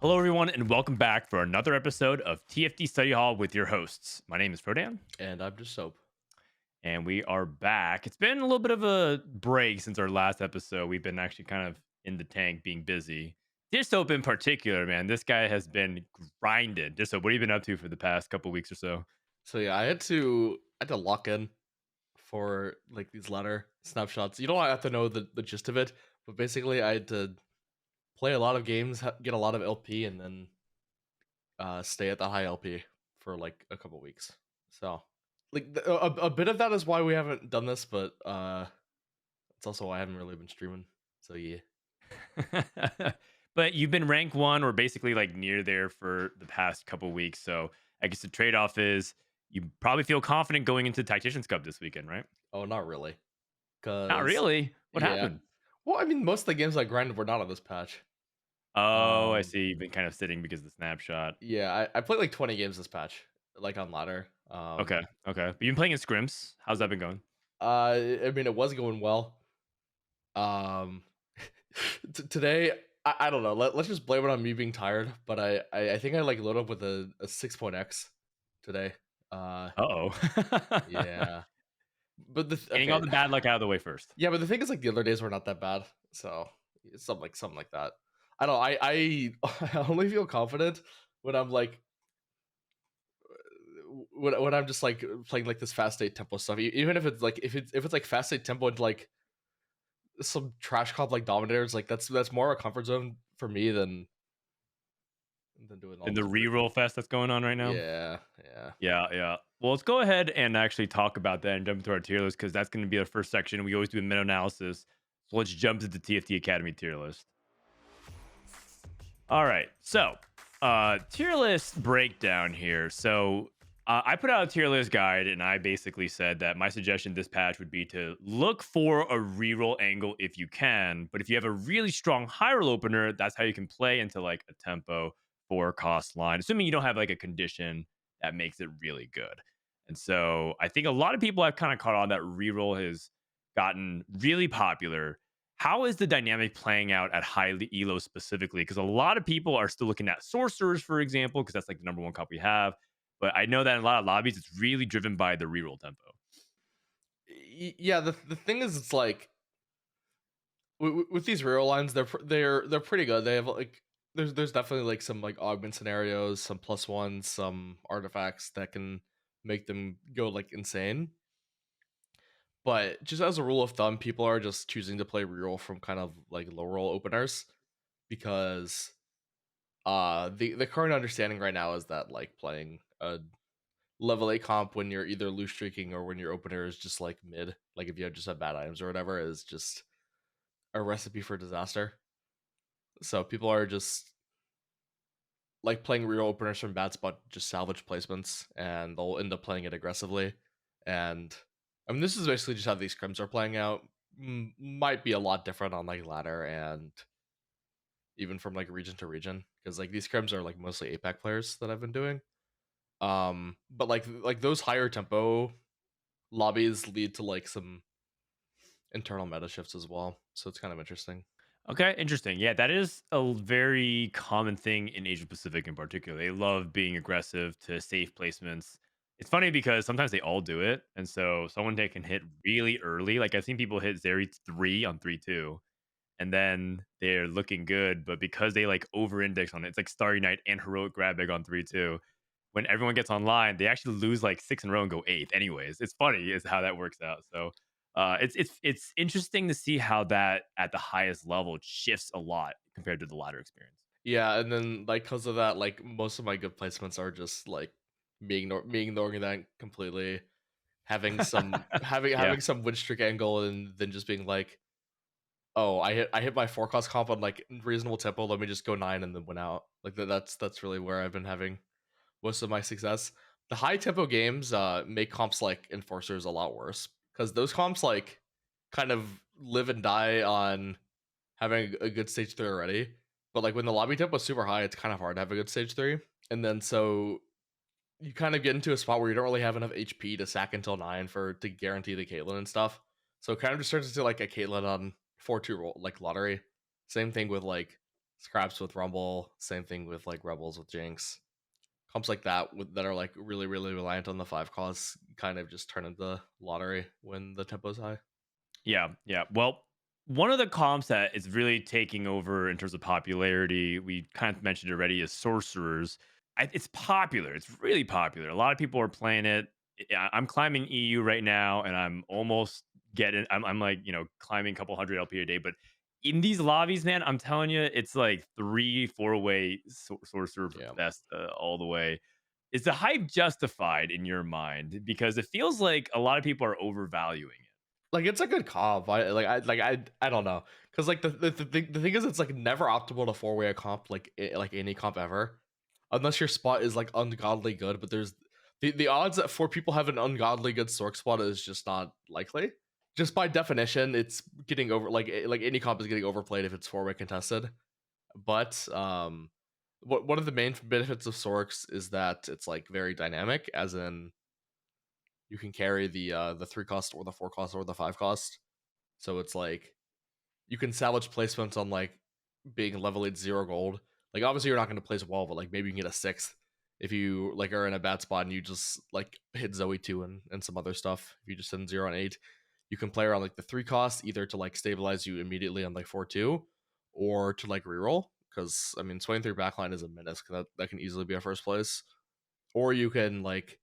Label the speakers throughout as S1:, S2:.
S1: Hello, everyone, and welcome back for another episode of TFT Study Hall with your hosts. My name is Frodan,
S2: And I'm just soap.
S1: and we are back. It's been a little bit of a break since our last episode. We've been actually kind of in the tank being busy. Dishsoap in particular, man, this guy has been grinding. Dishsoap, what have you been up to for the past couple weeks or so?
S2: So yeah, I had to lock in for like these latter snapshots. You don't have to know the gist of it, but basically I had to play a lot of games, get a lot of LP, and then stay at the high LP for like a couple weeks. So like a bit of that is why we haven't done this, but it's also why I haven't really been streaming. So yeah.
S1: But you've been rank one or basically like near there for the past couple weeks. So I guess the trade off is you probably feel confident going into Tacticians Cup this weekend, right?
S2: Oh, not really,
S1: Not
S2: cause
S1: really. What
S2: yeah.
S1: happened?
S2: Well, I mean, most of the games I grinded were not on this patch.
S1: Oh, I
S2: Um,
S1: see. You've been kind of sitting because of the snapshot.
S2: Yeah, I played like 20 games this patch, like on ladder.
S1: Okay, okay. But you've been playing in scrims. How's that been going?
S2: I mean, it was going well. Um, today, I don't know. Let's just blame it on me being tired. But I think I like load up with a 6 X today. Uh,
S1: Uh-oh.
S2: yeah. But
S1: Getting all
S2: okay,
S1: the bad luck out of the way first.
S2: yeah. But the thing is, like the other days were not that bad. So it's something like that. I don't. I I only feel confident when I'm like when I'm just like playing like this fast state tempo stuff, even if it's like if it's like fast state tempo into like some trash comp like Dominators, like that's more a comfort zone for me than doing all
S1: In the
S2: this weird.
S1: reroll fest that's going on right now.
S2: Yeah, yeah.
S1: Yeah, yeah. Well, let's go ahead and actually talk about that and jump into our tier list because that's going to be our first section. We always do a meta analysis. So let's jump to the TFT Academy tier list. All right. So, tier list breakdown here. So, I put out a tier list guide and I basically said that my suggestion this patch would be to look for a reroll angle if you can. But if you have a really strong high roll opener, that's how you can play into like a tempo 4 cost line, assuming you don't have like a condition that makes it really good. And so I think a lot of people have kind of caught on that reroll has gotten really popular. How is the dynamic playing out at high elo specifically? Because a lot of people are still looking at sorcerers, for example, because that's like the number one comp we have. But I know that in a lot of lobbies, it's really driven by the reroll tempo.
S2: Yeah, the thing is, it's like with these reroll lines, they're pretty good. They have like there's definitely like some like augment scenarios, some plus ones, some artifacts that can make them go like insane. But just as a rule of thumb, people are just choosing to play reroll from kind of like low roll openers because the current understanding right now is that like playing a level 8 comp when you're either loose streaking or when your opener is just like mid, like if you just have bad items or whatever, is just a recipe for disaster. So people are just like playing real openers from bad spot, just salvage placements, and they'll end up playing it aggressively. And I mean, this is basically just how these scrims are playing out. Might be a lot different on like ladder and even from like region to region because like these scrims are like mostly APAC players that I've been doing. But like those higher tempo lobbies lead to like some internal meta shifts as well. So it's kind of interesting.
S1: Okay, interesting. Yeah, that is a very common thing in Asia Pacific in particular. They love being aggressive to safe placements. It's funny because sometimes they all do it. And so someone they can hit really early. Like I've seen people hit Zeri 3 on 3-2 and then they're looking good, but because they like over index on it, it's like Starry Night and Heroic Grab Bag on 3-2. When everyone gets online, they actually lose like 6 in a row and go eighth. Anyways, it's funny is how that works out. So it's interesting to see how that at the highest level shifts a lot compared to the ladder experience.
S2: Yeah, and then like because of that, like most of my good placements are just like me ignoring that completely, having some
S1: Yeah.
S2: having some win streak angle, and then just being like, oh, I hit my 4 cost comp on like reasonable tempo. Let me just go 9 and then win out. Like that's really where I've been having most of my success. The high tempo games make comps like enforcers a lot worse because those comps like kind of live and die on having a good stage 3 already. But like when the lobby tempo is super high, it's kind of hard to have a good stage 3. And then so you kind of get into a spot where you don't really have enough HP to sack until 9 for to guarantee the Caitlyn and stuff. So it kind of just turns into like a Caitlyn on 4-2 roll like lottery. Same thing with like Scraps with Rumble, same thing with like Rebels with Jinx. Comps like that that are like really reliant on the 5 costs kind of just turn into lottery when the tempo's high.
S1: Yeah, yeah. Well, one of the comps that is really taking over in terms of popularity, we kind of mentioned already, is sorcerers. It's popular. It's really popular. A lot of people are playing it. I'm climbing EU right now, and I'm almost getting. I'm like climbing a couple hundred LP a day. But in these lobbies, man, I'm telling you, it's like 3-4 way sorcerer
S2: Yeah.
S1: best all the way. Is the hype justified in your mind? Because it feels like a lot of people are overvaluing it.
S2: Like it's a good comp. I don't know. Cuz like the thing is it's like never optimal to four-way a comp like any comp ever. Unless your spot is like ungodly good, but there's the odds that four people have an ungodly good Sork spot is just not likely. Just by definition, it's getting over like any comp is getting overplayed if it's four-way contested. But one of the main benefits of Sorks is that it's like very dynamic, as in you can carry the 3 cost or the 4 cost or the 5 cost. So it's like you can salvage placements on like being level 8 0 gold. Like obviously you're not going to place well, but like maybe you can get a 6th if you like are in a bad spot and you just like hit Zoe 2 and some other stuff. If you just send 0 and 8, you can play around like the 3 cost either to like stabilize you immediately on like 4-2 or to like reroll. Because I mean, swaying through backline is a menace. That can easily be a first place. Or you can like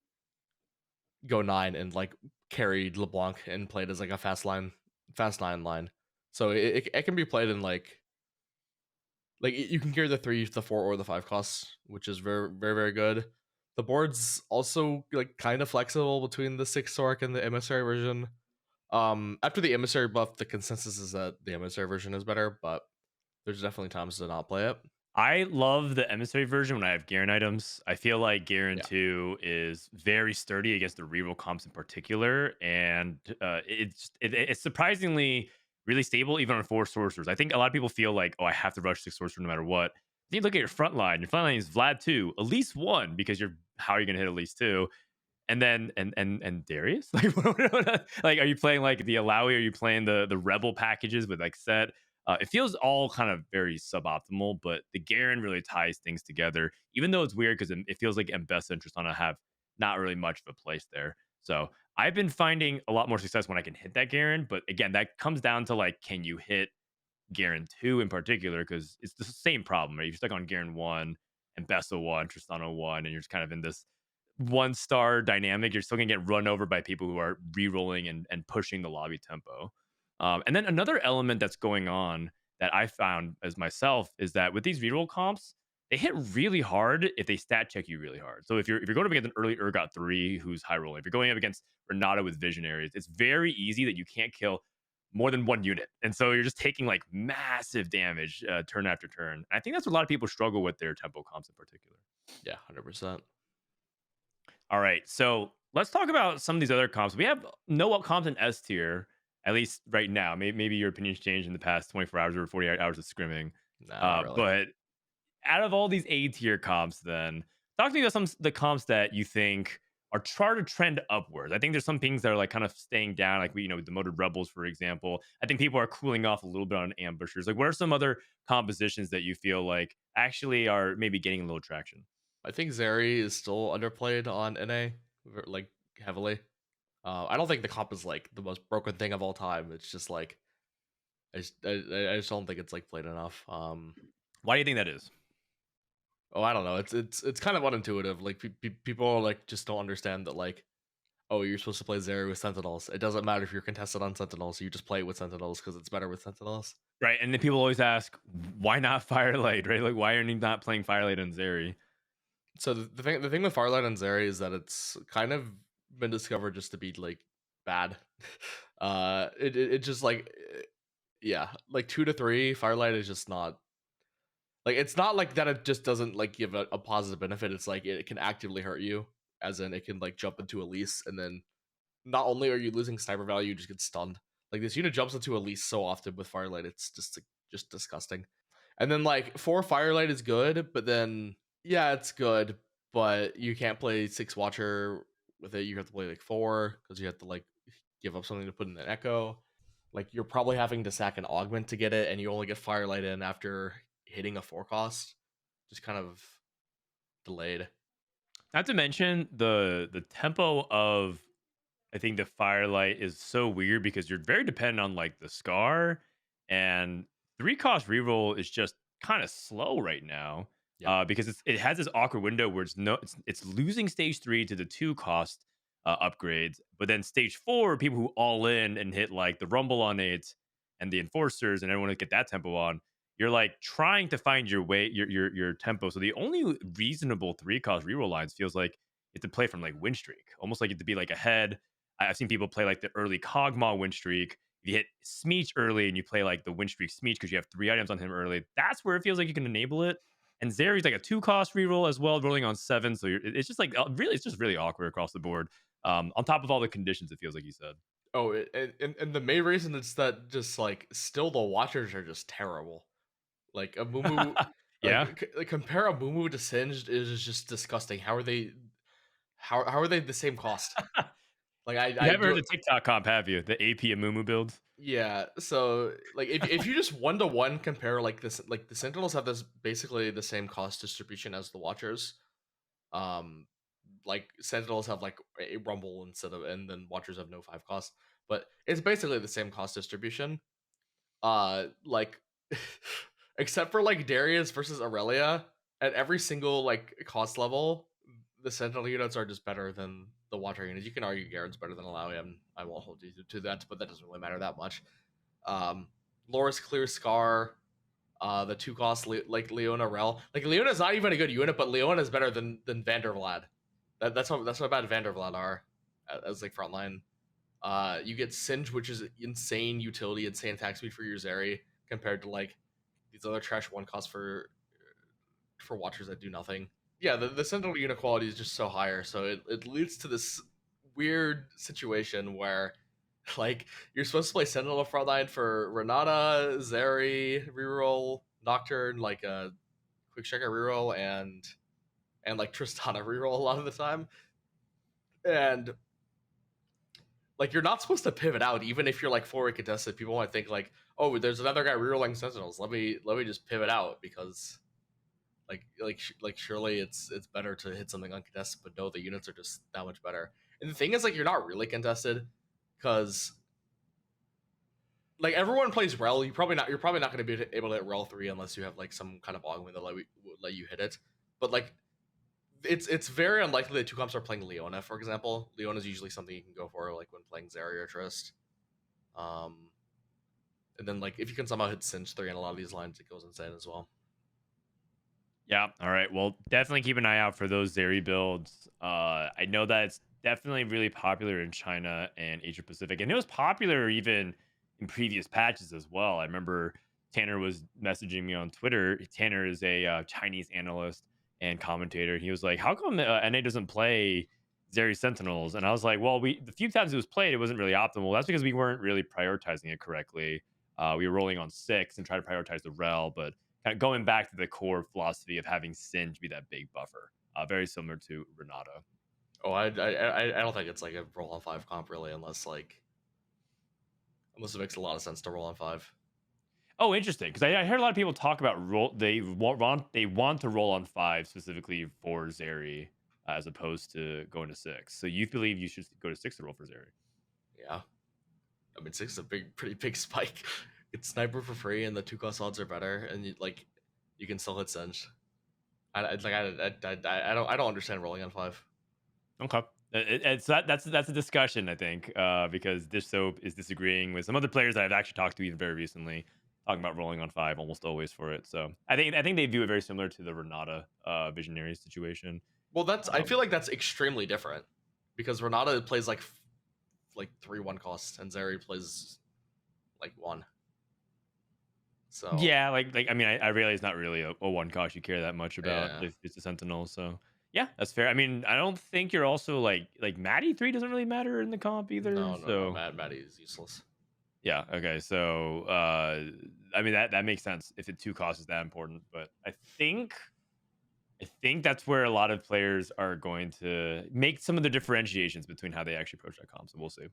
S2: go 9 and like carry LeBlanc and play it as like a fast 9 line. So it can be played in like you can carry the 3, the 4, or the 5 costs, which is very good. The board's also like kind of flexible between the 6 Sork and the emissary version. After the emissary buff, the consensus is that the emissary version is better, but there's definitely times to not play it.
S1: I love the emissary version when I have Garen items. I feel like Garen
S2: Yeah.
S1: 2 is very sturdy against the reroll comps in particular, and it's surprisingly really stable even on 4 sorcerers. I think a lot of people feel like, oh, I have to rush 6 sorcerer no matter what. Then you look at your front line. Your front line is Vlad 2, at least 1, because you're how are you gonna hit at least 2? And then and Darius? Like, like, are you playing like the Alawi? Are you playing the rebel packages with like set? It feels all kind of very suboptimal, but the Garen really ties things together. Even though it's weird because it feels like in best interest on to have not really much of a place there. So I've been finding a lot more success when I can hit that Garen. But again, that comes down to like, can you hit Garen 2 in particular? Because it's the same problem, right? You're stuck on Garen 1 and Bessa 1, Tristana 1, and you're just kind of in this 1-star dynamic. You're still gonna get run over by people who are re-rolling and pushing the lobby tempo. And then another element that's going on that I found as myself is that with these reroll comps, they hit really hard if they stat check you really hard. So if you're going up against an early Urgot 3 who's high rolling, if you're going up against Renata with visionaries, it's very easy that you can't kill more than one unit. And so you're just taking like massive damage turn after turn. And I think that's what a lot of people struggle with their tempo comps in particular.
S2: Yeah, 100%.
S1: All right, so let's talk about some of these other comps. We have no comps in S tier, at least right now. Maybe your opinions changed in the past 24 hours or 48 hours of scrimming.
S2: Nah, not really.
S1: But out of all these A tier comps, then talk to me about some the comps that you think are trying to trend upwards. I think there's some things that are like kind of staying down, like with demoted rebels, for example. I think people are cooling off a little bit on ambushers. Like, what are some other compositions that you feel like actually are maybe getting a little traction?
S2: I think Zeri is still underplayed on NA, like heavily. I don't think the comp is like the most broken thing of all time. It's just like I just don't think it's like played enough.
S1: Why do you think that is?
S2: Oh, I don't know. It's kind of unintuitive. Like people like just don't understand that like, oh, you're supposed to play Zeri with Sentinels. It doesn't matter if you're contested on Sentinels. You just play it with Sentinels because it's better with Sentinels.
S1: Right, and then people always ask, why not Firelight, right? Like, why are you not playing Firelight on Zeri?
S2: So the thing with Firelight and Zeri is that it's kind of been discovered just to be like bad. It just like yeah, like 2 to 3 Firelight is just not like it's not like that. It just doesn't like give a positive benefit. It's like it can actively hurt you, as in it can like jump into Elise, and then not only are you losing sniper value, you just get stunned. Like this unit jumps into Elise so often with Firelight, it's just disgusting. And then like 4 Firelight is good, but then yeah, it's good, but you can't play 6 Watcher with it. You have to play like 4 because you have to like give up something to put in an Echo. Like you're probably having to sack an Augment to get it, and you only get Firelight in after hitting a 4 cost just kind of delayed.
S1: Not to mention the tempo of I think the Firelight is so weird because you're very dependent on like the Scar and 3 cost reroll is just kind of slow right now.
S2: Yep.
S1: Because it has this awkward window where it's losing stage 3 to the 2 cost upgrades, but then stage 4 people who all in and hit like the Rumble on it and the Enforcers and everyone to get that tempo on. You're like trying to find your way, your tempo. So the only reasonable 3 cost reroll lines feels like you have to play from like win streak, almost like you have to be like ahead. I've seen people play like the early Kog'Maw win streak. If you hit Smeech early and you play like the win streak Smeech because you have 3 items on him early, that's where it feels like you can enable it. And Zeri's like a 2 cost reroll as well, rolling on 7. So it's just like really, it's just really awkward across the board. On top of all the conditions, it feels like you said.
S2: Oh, and the main reason it's that just like still the Watchers are just terrible. Like a Mumu,
S1: Yeah.
S2: like compare a Mumu to Singed is just disgusting. How are they? How are they the same cost? Like
S1: You
S2: I
S1: haven't heard
S2: do.
S1: the TikTok comp, have you? The AP Amumu builds.
S2: Yeah, so like if you just 1-to-1 compare like this, like the Sentinels have this basically the same cost distribution as the Watchers. Um, like Sentinels have like a Rumble instead of, and then Watchers have no 5 cost, but it's basically the same cost distribution. Like except for like Darius versus Aurelia, at every single like cost level, the Sentinel units are just better than the Watcher units. You can argue Garen's better than Alawi, and I won't hold you to that, but that doesn't really matter that much. Loris Clear Scar, the 2 cost like Leona Rel. Like Leona's not even a good unit, but Leona is better than Vandervlad. That's how bad Vandervlad are as like frontline. You get Singe, which is insane utility, insane attack speed for your Zeri compared to like these other trash 1 cost for Watchers that do nothing. Yeah, the Sentinel unit quality is just so higher, so it leads to this weird situation where like you're supposed to play Sentinel Frontline for Renata, Zeri, reroll, Nocturne, like a quick checker reroll, and like Tristana reroll a lot of the time. And like you're not supposed to pivot out, even if you're like forward contested. People might think like, oh, there's another guy rerolling Sentinels. Let me just pivot out because like surely it's better to hit something uncontested. But no, the units are just that much better. And the thing is, like, you're not really contested because like everyone plays Rel. You're probably not going to be able to hit Rel 3 unless you have like some kind of augment that let you hit it. But like it's very unlikely that 2 comps are playing Leona, for example. Leona is usually something you can go for like when playing Zeri or Trist. Um, and then like if you can somehow hit Singe 3 in a lot of these lines, it goes insane as well.
S1: Yeah. All right. Well, definitely keep an eye out for those Zeri builds. I know that it's definitely really popular in China and Asia Pacific, and it was popular even in previous patches as well. I remember Tanner was messaging me on Twitter. Tanner is a Chinese analyst and commentator. He was like, "How come NA doesn't play Zeri Sentinels?" And I was like, "Well, the few times it was played, it wasn't really optimal. That's because we weren't really prioritizing it correctly. We were rolling on 6 and trying to prioritize the rel, but." Kind of going back to the core philosophy of having Singe be that big buffer, very similar to Renata.
S2: Oh, I don't think it's like a roll on 5 comp really, unless it makes a lot of sense to roll on 5.
S1: Oh, interesting. Because I heard a lot of people talk about roll. They want to roll on 5 specifically for Zeri, as opposed to going to 6. So you believe you should go to 6 to roll for Zeri?
S2: Yeah, I mean 6 is a pretty big spike. It's sniper for free, and the 2 cost odds are better, and you can still hit Singe. I don't understand rolling on 5.
S1: Okay. That's a discussion, I think, because Dishsoap is disagreeing with some other players that I've actually talked to even very recently, talking about rolling on 5 almost always for it. So I think they view it very similar to the Renata visionary situation.
S2: Well, I feel like that's extremely different because Renata plays like 3 1 costs, and Zeri plays like 1. So
S1: Yeah, like I mean, I realize it's not really a 1 cost you care that much about
S2: yeah,
S1: if it's a Sentinel. So yeah, that's fair. I mean, I don't think you're also like Maddie 3 doesn't really matter in the comp either.
S2: no,
S1: So
S2: Maddie is useless.
S1: yeah, okay. So I mean that makes sense if the 2 cost is that important. But I think that's where a lot of players are going to make some of the differentiations between how they actually approach that comp. So we'll see.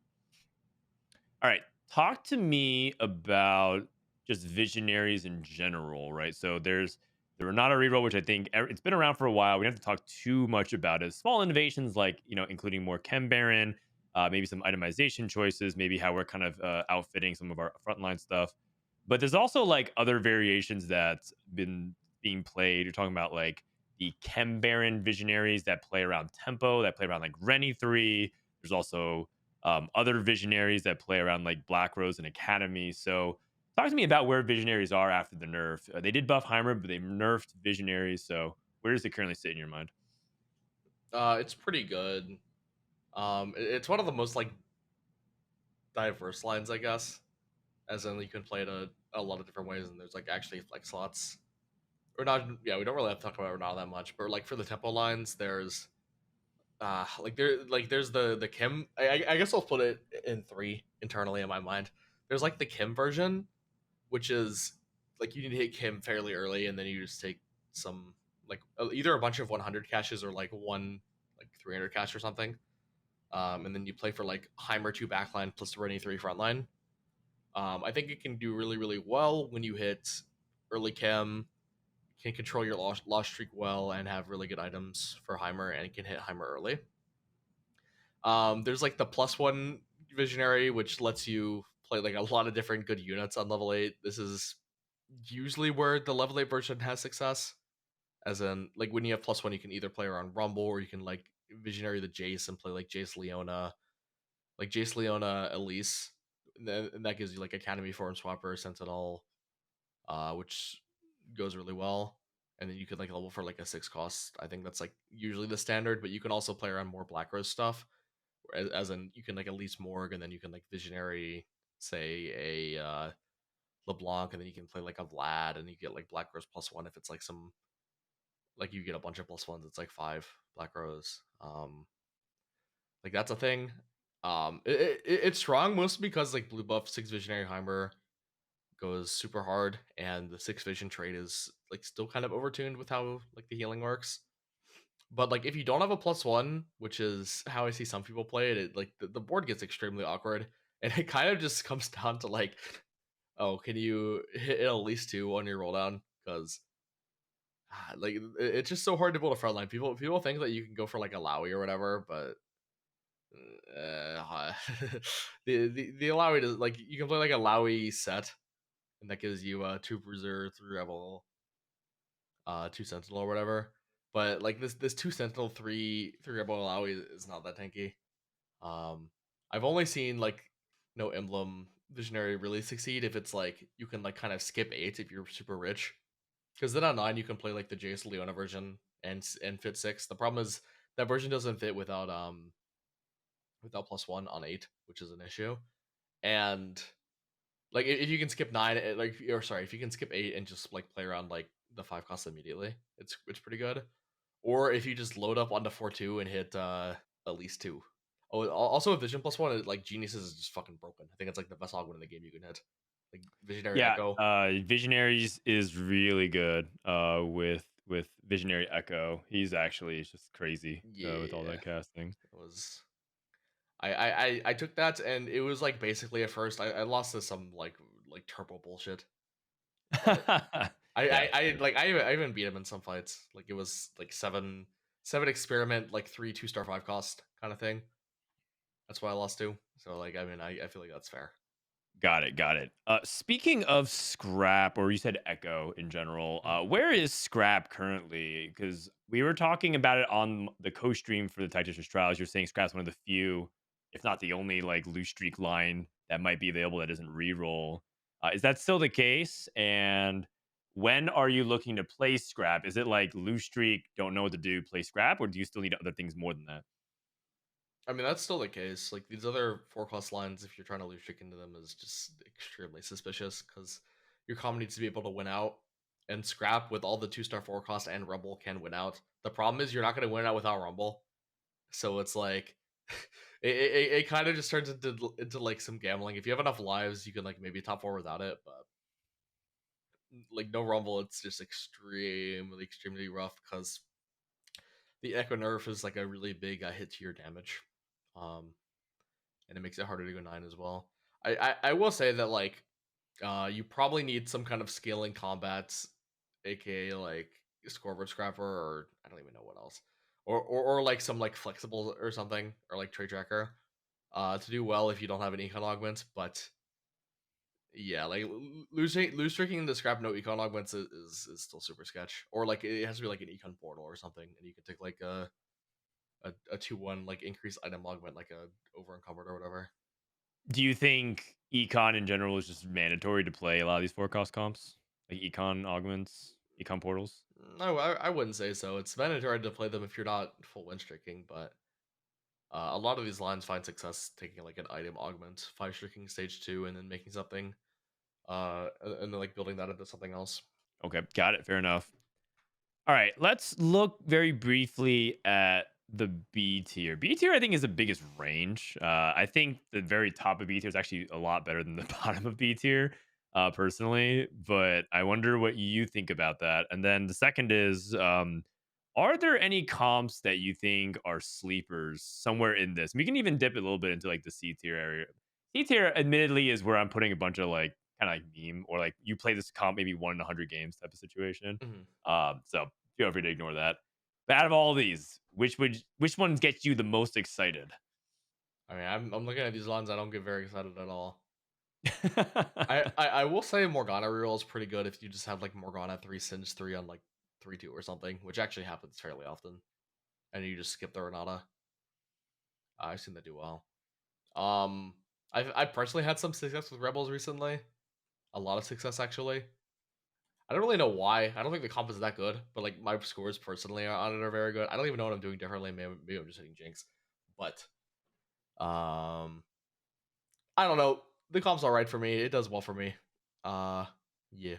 S1: All right, talk to me about just visionaries in general, right? So there's the Renata reroll, which I think it's been around for a while. We don't have to talk too much about it. Small innovations like including more Chem Baron, maybe some itemization choices, maybe how we're kind of outfitting some of our frontline stuff. But there's also like other variations that's been being played. You're talking about like the Chem Baron visionaries that play around tempo, that play around like Rennie 3. There's also other visionaries that play around like Black Rose and Academy. So talk to me about where visionaries are after the nerf. They did buff Heimer, but they nerfed visionaries. So where does it currently sit in your mind?
S2: It's pretty good. It's one of the most like diverse lines, I guess. As in, you can play it a lot of different ways, and there's like actually flex slots. Or not, yeah, we don't really have to talk about it not that much, but like for the tempo lines, there's there's the Kim. I guess I'll put it in three internally in my mind. There's like the Kim version, which is like you need to hit Kim fairly early, and then you just take some like either a bunch of 100 caches or like one like 300 cache or something. And then you play for like Heimer 2 backline plus Rennie 3 frontline. I think it can do really, really well when you hit early chem, can control your loss streak well, and have really good items for Heimer, and can hit Heimer early. There's like the +1 visionary, which lets you play like a lot of different good units on level 8. This is usually where the level 8 version has success. As in, like when you have +1, you can either play around Rumble or you can like visionary the Jace and play like Jace Leona Elise. And that gives you like Academy Form Swapper, Sentinel, which goes really well. And then you could like level for like a 6 cost. I think that's like usually the standard, but you can also play around more Black Rose stuff. As in, you can like at least Morg, and then you can like Visionary, say a LeBlanc, and then you can play like a Vlad, and you get like Black Rose +1 if it's like some like you get a bunch of +1s. It's like 5 Black Rose. Like that's a thing. It's strong mostly because like blue buff 6 Visionary Heimer goes super hard, and the 6 vision trait is like still kind of overtuned with how like the healing works. But like if you don't have a +1, which is how I see some people play it, like the board gets extremely awkward, and it kind of just comes down to like, oh, can you hit at least 2 on your roll down? Because like it's just so hard to build a frontline. People think that you can go for like a Lowy or whatever, but the Lowy does like you can play like a Lowy set, and that gives you 2 Bruiser, 3 Rebel, 2 Sentinel or whatever. But like this 2 Sentinel, 3 Rebel Lowy is not that tanky. I've only seen like no Emblem Visionary really succeed if it's like you can like kind of skip 8 if you're super rich, because then on 9 you can play like the Jace Leona version and fit 6. The problem is that version doesn't fit without +1 on 8, which is an issue. And like if you can skip 9, like or sorry, if you can skip 8 and just like play around like the 5 costs immediately, it's pretty good. Or if you just load up onto 4-2 and hit at least 2. Oh, also a Vision +1, like Geniuses is just fucking broken. I think it's like the best augment in the game you can hit. Like Visionary
S1: Yeah,
S2: Echo.
S1: Visionaries is really good with Visionary Echo. He's actually just crazy with all
S2: Yeah,
S1: that casting.
S2: it was. I took that, and it was like basically at first I lost to some like turbo bullshit, but
S1: Yeah,
S2: I even beat him in some fights. Like it was like 7 experiment, like 3 2-star 5 cost kind of thing. That's why I lost to. So like I mean I feel like that's fair.
S1: got it, got it. Speaking of scrap, or you said Echo in general,
S2: Mhm.
S1: where is scrap currently? Because we were talking about it on the co-stream for the Tacticians Trials. You're saying scrap's one of the few, if not the only, like loose streak line that might be available that doesn't reroll. Is that still the case? And when are you looking to play scrap? Is it like loose streak, don't know what to do, play scrap, or do you still need other things more than that?
S2: I mean, that's still the case. Like these other 4 cost lines, if you're trying to lose trick into them, is just extremely suspicious because your combo needs to be able to win out. And Scrap with all the 2-star 4 cost and Rumble can win out. The problem is you're not going to win out without Rumble. So it's like it kind of just turns into like some gambling. If you have enough lives, you can like maybe top 4 without it, but like no Rumble, it's just extremely rough because the Echo Nerf is like a really big hit to your damage. Um, and it makes it harder to go 9 as well. I will say that like You probably need some kind of scaling combats, aka like scoreboard scrapper, or I don't even know what else, or like some like flexible or something, or like trade tracker, to do well if you don't have an econ augment. But yeah, like lose tricking the scrap no econ augments is still super sketch, or like it has to be like an econ portal or something, and you can take like a 2-1 like increased item augment, like a over encumbered or whatever.
S1: Do you think econ in general is just mandatory to play a lot of these forecast comps, like econ augments, econ portals?
S2: No, I wouldn't say so. It's mandatory to play them if you're not full win streaking, but a lot of these lines find success taking like an item augment, five streaking stage two, and then making something, and then like building that into something else.
S1: Okay, got it. Fair enough. All right, let's look very briefly at the B tier. B tier, I think, is the biggest range. I think the very top of B tier is actually a lot better than the bottom of B tier, personally. But I wonder what you think about that. And then the second is, are there any comps that you think are sleepers somewhere in this? We can even dip it a little bit into like the C tier area. C tier, admittedly, is where I'm putting a bunch of like kind of like meme or like you play this comp maybe 1 in 100 games type of situation.
S2: Mhm.
S1: So feel free to ignore that. But out of all these, which ones get you the most excited?
S2: I mean, I'm looking at these lines. I don't get very excited at all. I will say Morgana reroll is pretty good if you just have like Morgana 3 Singe 3 on like 3-2 or something, which actually happens fairly often, and you just skip the Renata. I've seen that do well. Um, I personally had some success with Rebels recently. A lot of success actually. I don't really know why. I don't think the comp is that good, but like my scores personally on it are very good. I don't even know what I'm doing differently. Maybe I'm just hitting Jinx, but um, I don't know. The comp's all right for me. It does well for me. Uh, yeah.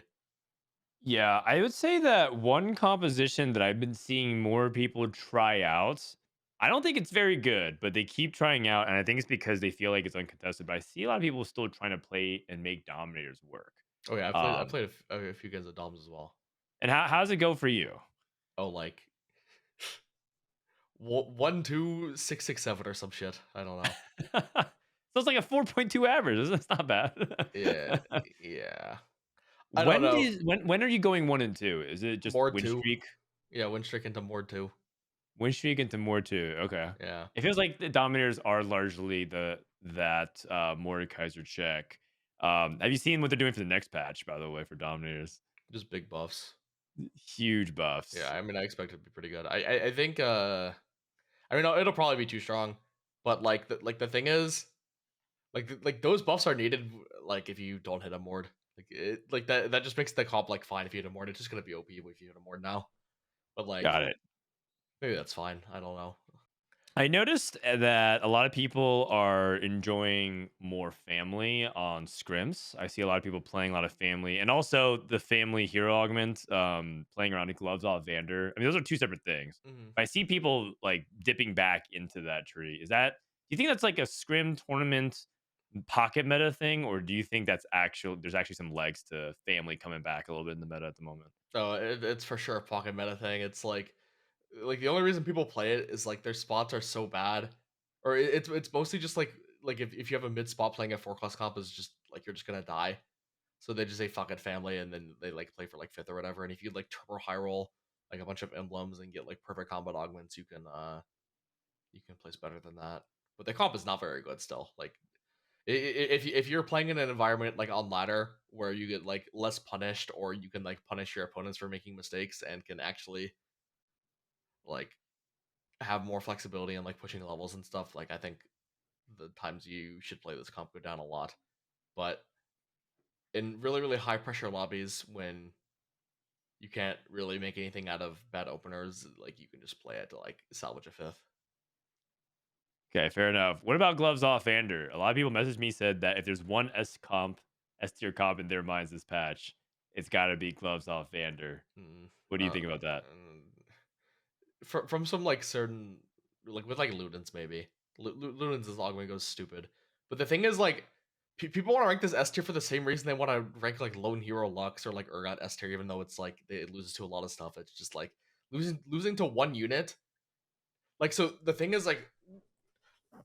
S1: Yeah, I would say that one composition that I've been seeing more people try out. I don't think it's very good, but they keep trying out, and I think it's because they feel like it's uncontested. But I see a lot of people still trying to play and make dominators work.
S2: Oh yeah, I
S1: Um,
S2: played a few games of Doms as well.
S1: and how does it go for you?
S2: Oh, like 1 2 6 6 7 or some shit. I don't know.
S1: So it's like a 4.2 average. That's not bad.
S2: Yeah, yeah. I don't
S1: When
S2: know.
S1: does when are you going 1 and 2? Is it just
S2: Mord
S1: win
S2: 2.
S1: streak?
S2: Yeah, win streak into Mord 2.
S1: Win streak into more 2. Okay.
S2: Yeah,
S1: It feels like the dominators are largely Mordekaiser check. Have you seen what they're doing for the next patch, by the way, for dominators?
S2: just big buffs.
S1: Huge
S2: Yeah,
S1: buffs.
S2: I mean, I expect it to be pretty good. I think I mean, it'll probably be too strong, but like the thing is, like those buffs are needed. Like if you don't hit a Mord, like that just makes the comp like fine if you hit a Mord. It's just gonna be OP if you hit a Mord now. But like
S1: Got it.
S2: maybe that's fine. I don't know.
S1: I noticed that a lot of people are enjoying more family on scrims. I see a lot of people playing a lot of family, and also the family hero augment, playing around with gloves off Vander. I mean, those are two separate things.
S2: Mhm.
S1: But I see people like dipping back into that tree. Is that? Do you think that's like a scrim tournament pocket meta thing, or do you think that's actual? There's actually some legs to family coming back a little bit in the meta at the moment.
S2: So it's for sure a pocket meta thing. It's like the only reason people play it is like their spots are so bad, or it's mostly just like if you have a mid spot playing a 4 class comp is just like you're just gonna die. So they just say fuck it family and then they like play for like fifth or whatever. And if you like turbo high roll like a bunch of emblems and get like perfect combat augments, you can place better than that. But the comp is not very good still. Like if you're playing in an environment like on ladder where you get like less punished or you can like punish your opponents for making mistakes and can actually like have more flexibility and like pushing levels and stuff, like I think the times you should play this comp go down a lot. But in really high pressure lobbies when you can't really make anything out of bad openers, like you can just play it to like salvage a fifth.
S1: Okay, fair enough. What about gloves off Vander? A lot of people messaged me said that if there's one S tier comp in their minds this patch, it's got to be gloves off Vander.
S2: Mm,
S1: What do you think about that?
S2: from some like certain like with like Ludens maybe Ludens is augment goes stupid, but the thing is like people want to rank this S tier for the same reason they want to rank like Lone Hero Lux or like Urgot S tier, even though it's like it loses to a lot of stuff. It's just like losing to one unit. Like so the thing is like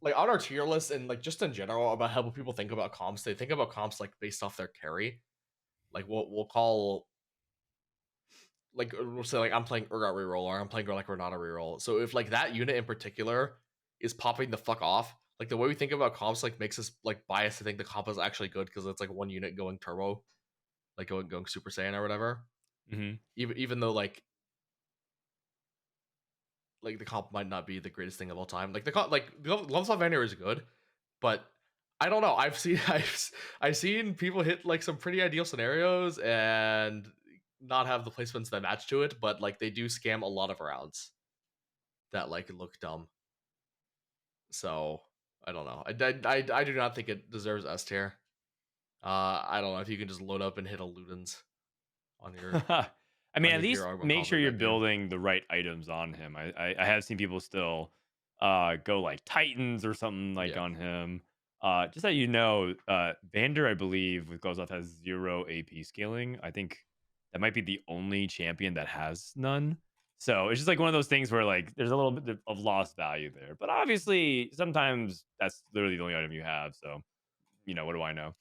S2: like on our tier list and like just in general about how people think about comps, they think about comps like based off their carry. Like we'll call like we'll say like I'm playing Urgot reroll or I'm playing like Renata reroll. So if like that unit in particular is popping the fuck off, like the way we think about comps like makes us like biased to think the comp is actually good because it's like one unit going turbo, like going Super Saiyan or whatever.
S1: Mm-hmm.
S2: Even though like the comp might not be the greatest thing of all time. Like the comp, like Gloves off Vanir is good, but I don't know. I've seen people hit like some pretty ideal scenarios and not have the placements that match to it, but like they do scam a lot of rounds that like look dumb. So I don't know. I do not think it deserves S tier. I don't know if you can just load up and hit a Ludens on your
S1: I mean,
S2: on
S1: at
S2: your
S1: least
S2: hero armor
S1: make
S2: comp
S1: sure
S2: in
S1: you're
S2: that game.
S1: building the right items on him. I have seen people still go like Titans or something like
S2: Yeah.
S1: on him. Just that you know, Vander, I believe, with Glozov has 0 AP scaling. I think that might be the only champion that has none. So it's just like one of those things where like there's a little bit of lost value there. But obviously, sometimes that's literally the only item you have. So what do I know?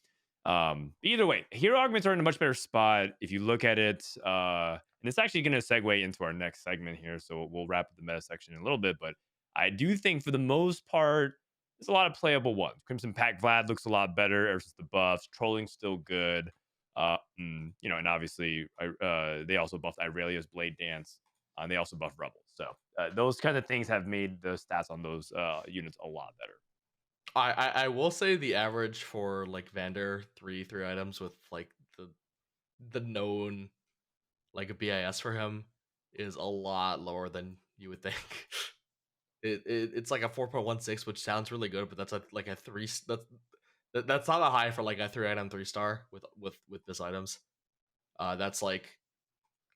S1: Either way, hero augments are in a much better spot if you look at it. And it's actually going to segue into our next segment here. So we'll wrap up the meta section in a little bit. But I do think for the most part, there's a lot of playable ones. Crimson Pack Vlad looks a lot better ever since the buffs. Trolling's still good. And obviously they also buffed Irelia's Blade Dance. And they also buffed Rebels. So those kind of things have made the stats on those units a lot better.
S2: I will say the average for like Vander three items with like the known like a BIS for him is a lot lower than you would think. It's like a 4.16, which sounds really good, but that's like a three. That's not a high for like a 3 item 3-star with this items. That's like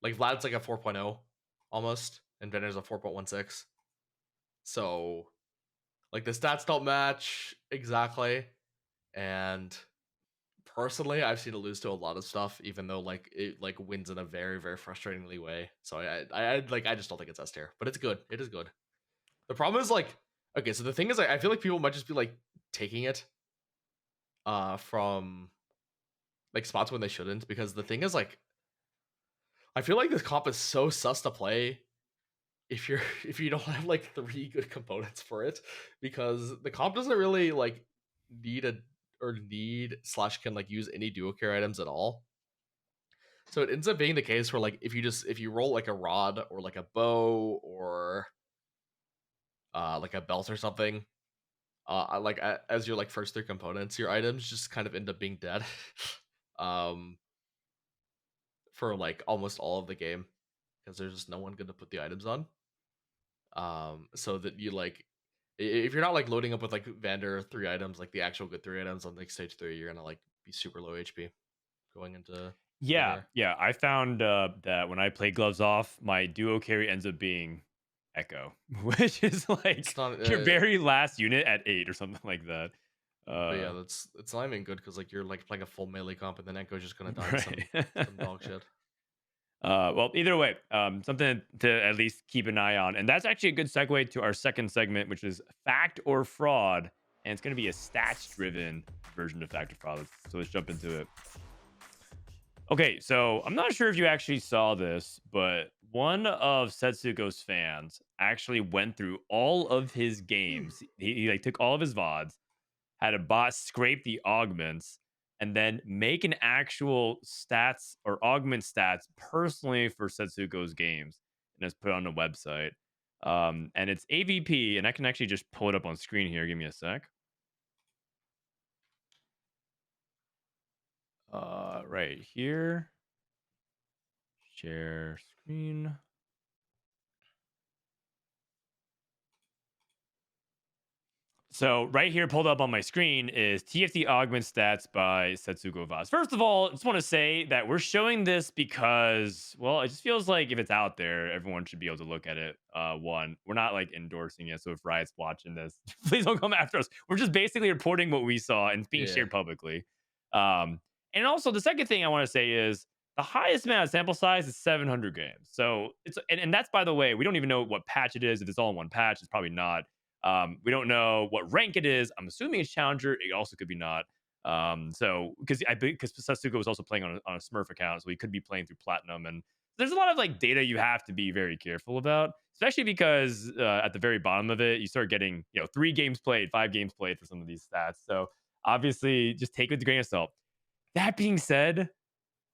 S2: Vlad's like a 4.0 almost, and Vander's a 4.16. So like the stats don't match exactly, and personally, I've seen it lose to a lot of stuff, even though like it like wins in a very very frustratingly way. So I just don't think it's S tier, but it's good. It is good. The problem is like okay, so the thing is I feel like people might just be like taking it from like spots when they shouldn't, because the thing is like I feel like this comp is so sus to play if you're if you don't have like 3 good components for it, because the comp doesn't really like need can like use any dual care items at all. So it ends up being the case where like if you roll like a rod or like a bow or like a belt or something, as your like first 3 components, your items just kind of end up being dead for like almost all of the game, because there's just no one good to put the items on. So that you like if you're not like loading up with like Vander 3 items, like the actual good 3 items on like stage 3, you're gonna like be super low HP going into
S1: Yeah,
S2: there.
S1: yeah. I found that when I play gloves off, my duo carry ends up being Echo, which is
S2: It's
S1: like
S2: not
S1: your very last unit at 8 or something like that.
S2: but yeah, it's not even good because like you're like playing a full melee comp and then Echo's just gonna die to
S1: right.
S2: some dog shit.
S1: Well, either way, something to at least keep an eye on, and that's actually a good segue to our second segment, which is fact or fraud, and it's going to be a stats-driven version of fact or fraud. So let's jump into it. Okay, so I'm not sure if you actually saw this, but one of Setsuko's fans actually went through all of his games. He like took all of his VODs, had a bot scrape the augments, and then make an actual stats or augment stats personally for Setsuko's games, and it's put on the website. And it's AVP, and I can actually just pull it up on screen here. Give me a sec. Right here. Share screen. So right here, pulled up on my screen, is TFT Augment Stats by Setsuko Vaz. First of all, I just want to say that we're showing this because, well, it just feels like if it's out there, everyone should be able to look at it. One, we're not like endorsing it, so if Riot's watching this, please don't come after us. We're just basically reporting what we saw and it's being
S2: Yeah.
S1: shared publicly. And also the second thing I want to say is the highest amount of sample size is 700 games. So it's and that's by the way, we don't even know what patch it is. If it's all in one patch, it's probably not. We don't know what rank it is. I'm assuming it's challenger. It also could be not. So because Sasuke was also playing on a Smurf account, so he could be playing through platinum, and there's a lot of like data you have to be very careful about, especially because at the very bottom of it, you start getting 3 games played, 5 games played for some of these stats. So obviously, just take it with a grain of salt. That being said,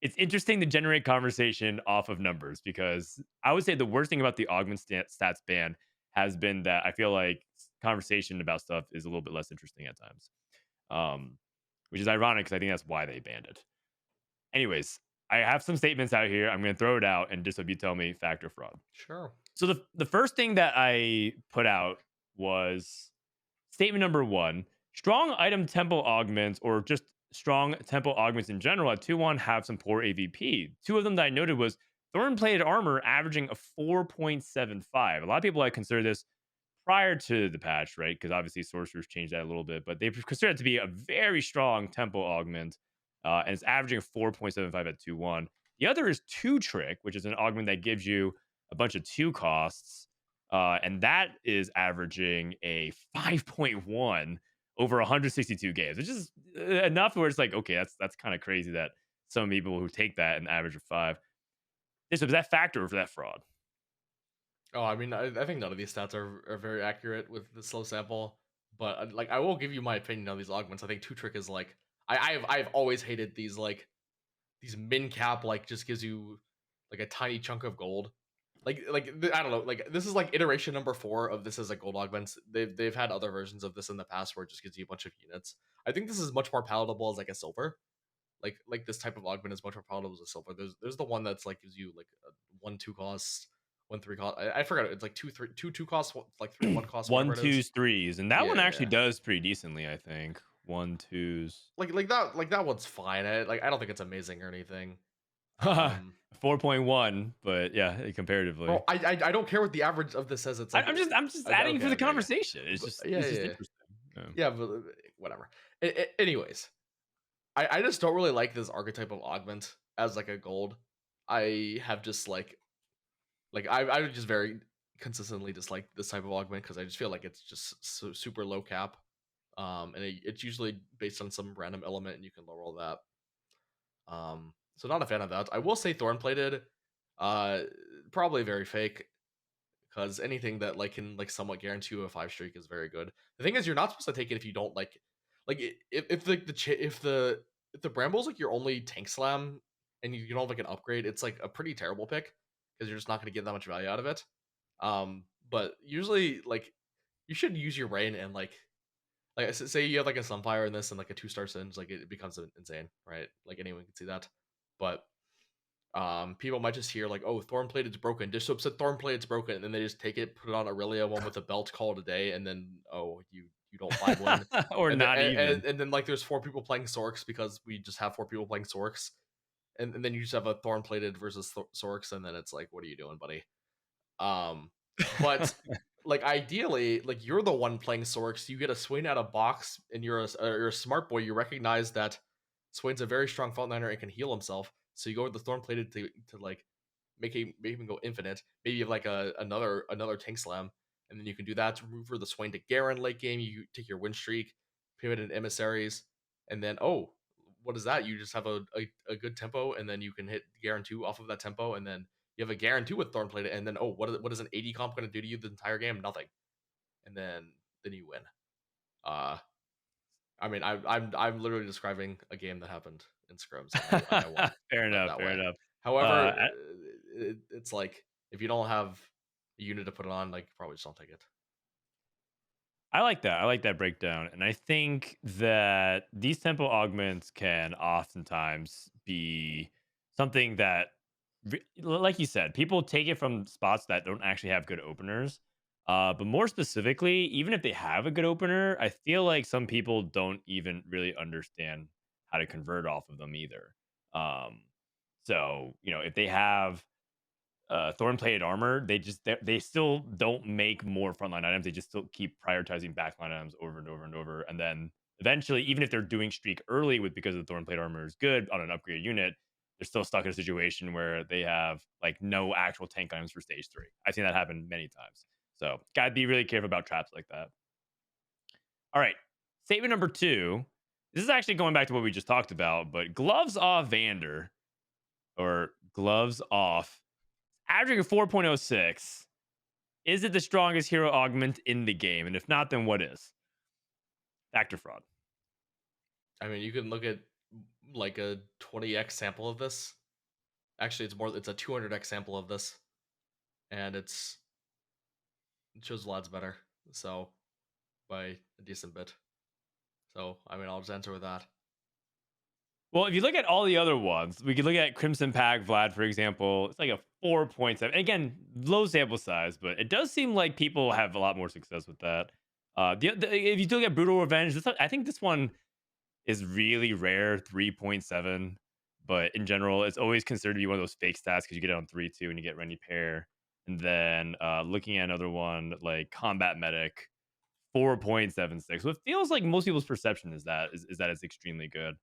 S1: it's interesting to generate conversation off of numbers because I would say the worst thing about the stats ban has been that I feel like conversation about stuff is a little bit less interesting at times, um, which is ironic because I think that's why they banned it. Anyways, I have some statements out here. I'm going to throw it out and just hope you tell me fact or fraud.
S2: Sure.
S1: So the first thing that I put out was statement number one: strong item tempo augments or just strong tempo augments in general at 2-1 have some poor AVP. Two of them that I noted was Thorn Plated Armor averaging a 4.75. A lot of people like consider this prior to the patch, right? Because obviously sorcerers changed that a little bit, but they consider it to be a very strong tempo augment, and it's averaging a 4.75 at 2-1. The other is Two Trick, which is an augment that gives you a bunch of two costs, and that is averaging a 5.1 over 162 games, which is enough where it's like, okay, that's kind of crazy that some people who take that and average of five. So is that factor or is that fraud?
S2: Oh, I mean, I think none of these stats are very accurate with the slow sample, but like I will give you my opinion on these augments. I think Two Trick is like I've always hated these min cap like just gives you like a tiny chunk of gold. I don't know, like this is like iteration number 4 of this as a gold augments. They've had other versions of this in the past where it just gives you a bunch of units. I think this is much more palatable as like a silver. Like this type of augment is much more palatable as a silver. There's the one that's like gives you like a 1/2 cost, 1/3 cost. I forgot it's like 2/3 2 cost, like 3/1 cost, whatever
S1: One,
S2: it is.
S1: twos, threes, and that one actually
S2: Yeah.
S1: does pretty decently, I think. One, twos,
S2: Like that one's fine. I don't think it's amazing or anything. Um
S1: 4.1. But yeah, comparatively,
S2: Bro, I don't care what the average of this says. It's like
S1: I'm just
S2: okay,
S1: adding
S2: okay,
S1: for the
S2: okay, okay.
S1: conversation. It's
S2: But
S1: just
S2: yeah,
S1: it's
S2: yeah,
S1: just
S2: yeah.
S1: interesting. Yeah.
S2: Yeah, but whatever. Anyways, I just don't really like this archetype of augment as like a gold. I have just I would just very consistently dislike this type of augment because I just feel like it's just super low cap. And it's usually based on some random element, and you can lower all that. So not a fan of that. I will say thorn plated, uh, probably very fake because anything that like can like somewhat guarantee you a 5 streak is very good. The thing is, you're not supposed to take it if you don't if if the bramble's like your only tank slam and you don't have like an upgrade, it's like a pretty terrible pick because you're just not going to get that much value out of it. But usually like you should use your brain and say you have like a sunfire in this and like a 2-star singe, like it becomes insane, right? Like anyone can see that. But people might just hear like, oh, thorn plated's broken. Dishsoap said thorn plated's broken, and then they just take it, put it on Aurelia one with a belt, call it a day, and then oh, you don't 5-win.
S1: Or
S2: And then
S1: not even.
S2: and then like there's 4 people playing Sorks because we just have 4 people playing Sorks. And then you just have a thorn plated versus Sorks, and then it's like, what are you doing, buddy? Um, but like ideally, like you're the one playing Sorks, you get a Swain out of box, and you're a smart boy. You recognize that Swain's a very strong frontliner and can heal himself, so you go with the thorn plated to like make him go infinite. Maybe you have like another tank slam, and then you can do that to move for the Swain to Garen late game. You take your win streak, pivot in emissaries, and then oh, what is that? You just have a good tempo, and then you can hit Garen 2 off of that tempo, and then you have a guarantee with Thorn Plate, and then oh, what is an 80 comp going to do to you the entire game? Nothing, and then you win. Uh, I mean, I'm literally describing a game that happened in scrims, and I won
S1: Fair enough.
S2: that
S1: Fair
S2: way.
S1: enough.
S2: However,
S1: Uh,
S2: it's like if you don't have a unit to put it on, like probably just don't take it.
S1: I like that. I like that breakdown. And I think that these tempo augments can oftentimes be something that, like you said, people take it from spots that don't actually have good openers. But more specifically, even if they have a good opener, I feel like some people don't even really understand how to convert off of them either. Um, so, if they have thorn plated armor, they still don't make more frontline items. They just still keep prioritizing backline items over and over and over. And then eventually, even if they're doing streak early with because the thorn plated armor is good on an upgraded unit, they're still stuck in a situation where they have like no actual tank items for stage 3. I've seen that happen many times. So gotta be really careful about traps like that. All right. Statement number 2. This is actually going back to what we just talked about, but gloves off Vander or gloves off, averaging a 4.06. Is it the strongest hero augment in the game? And if not, then what is? Factor fraud.
S2: I mean, you can look at like a 20x sample of this. Actually, it's a 200x sample of this, and it shows the lads better. So by a decent bit. So I mean, I'll just answer with that.
S1: Well, if you look at all the other ones, we could look at Crimson Pack Vlad, for example. It's like a 4.7. Again, low sample size, but it does seem like people have a lot more success with that. If you look at Brutal Revenge, I think this one is really rare, 3.7. But in general, it's always considered to be one of those fake stats because you get it on 3-2 and you get Renny Pair. And then looking at another one like Combat Medic, 4.76. So it feels like most people's perception is that it's extremely good.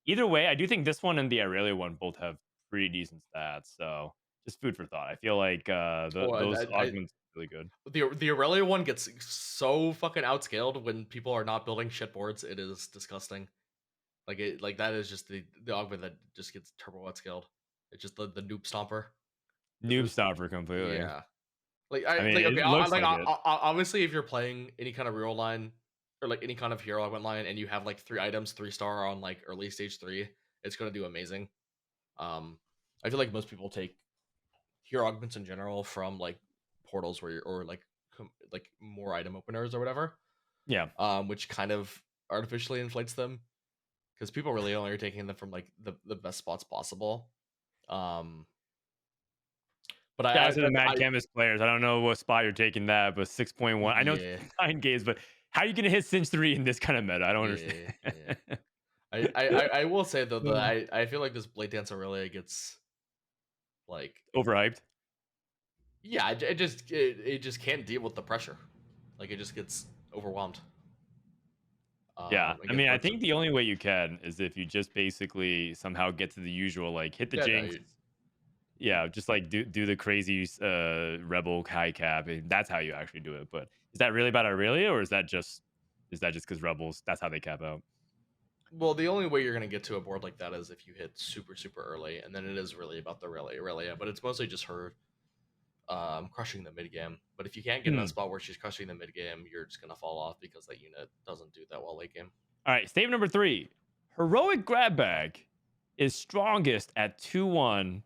S1: Either way, I do think this one and the Aurelia one both have pretty decent stats. So just food for thought. I feel like
S2: Oh,
S1: those augments are really good.
S2: the Aurelia one gets so fucking outscaled when people are not building shit boards. It is disgusting. Like that is just the augment that just gets turbo outscaled. It's just the noob stomper.
S1: Noob stopper completely.
S2: Yeah.
S1: I mean,
S2: Like
S1: it
S2: okay,
S1: looks like it.
S2: obviously if you're playing any kind of reroll line or like any kind of hero augment line and you have like 3 items 3-star on like early stage 3, it's gonna do amazing. I feel like most people take hero augments in general from like portals where or like more item openers or whatever,
S1: Yeah.
S2: which kind of artificially inflates them because people really only are taking them from like the best spots possible. Um, but
S1: Guys are the Mad
S2: I
S1: Canvas players. I don't know what spot you're taking that, but 6.1. I know it's
S2: yeah
S1: 9 games, but how are you gonna hit Cinch 3 in this kind of meta? I don't understand.
S2: yeah yeah. I will say though that I feel like this Blade Dance Aurelia gets like
S1: Overhyped.
S2: yeah it just can't deal with the pressure, like it just gets overwhelmed.
S1: Yeah,
S2: It
S1: I
S2: gets
S1: mean, I
S2: much
S1: think the only way you can is if you just basically somehow get to the usual, like hit the
S2: yeah no
S1: Jinx. Yeah, just like do the crazy rebel high cap, and that's how you actually do it. But is that really about Aurelia, or is that just because rebels? That's how they cap out.
S2: well the only way you're gonna get to a board like that is if you hit super early, and then it is really about the Aurelia, but it's mostly just her crushing the mid game. But if you can't get in
S1: Hmm.
S2: that spot where she's crushing the mid game, you're just gonna fall off because that unit doesn't do that well late game.
S1: All right, statement number 3: heroic grab bag is strongest at 2-1,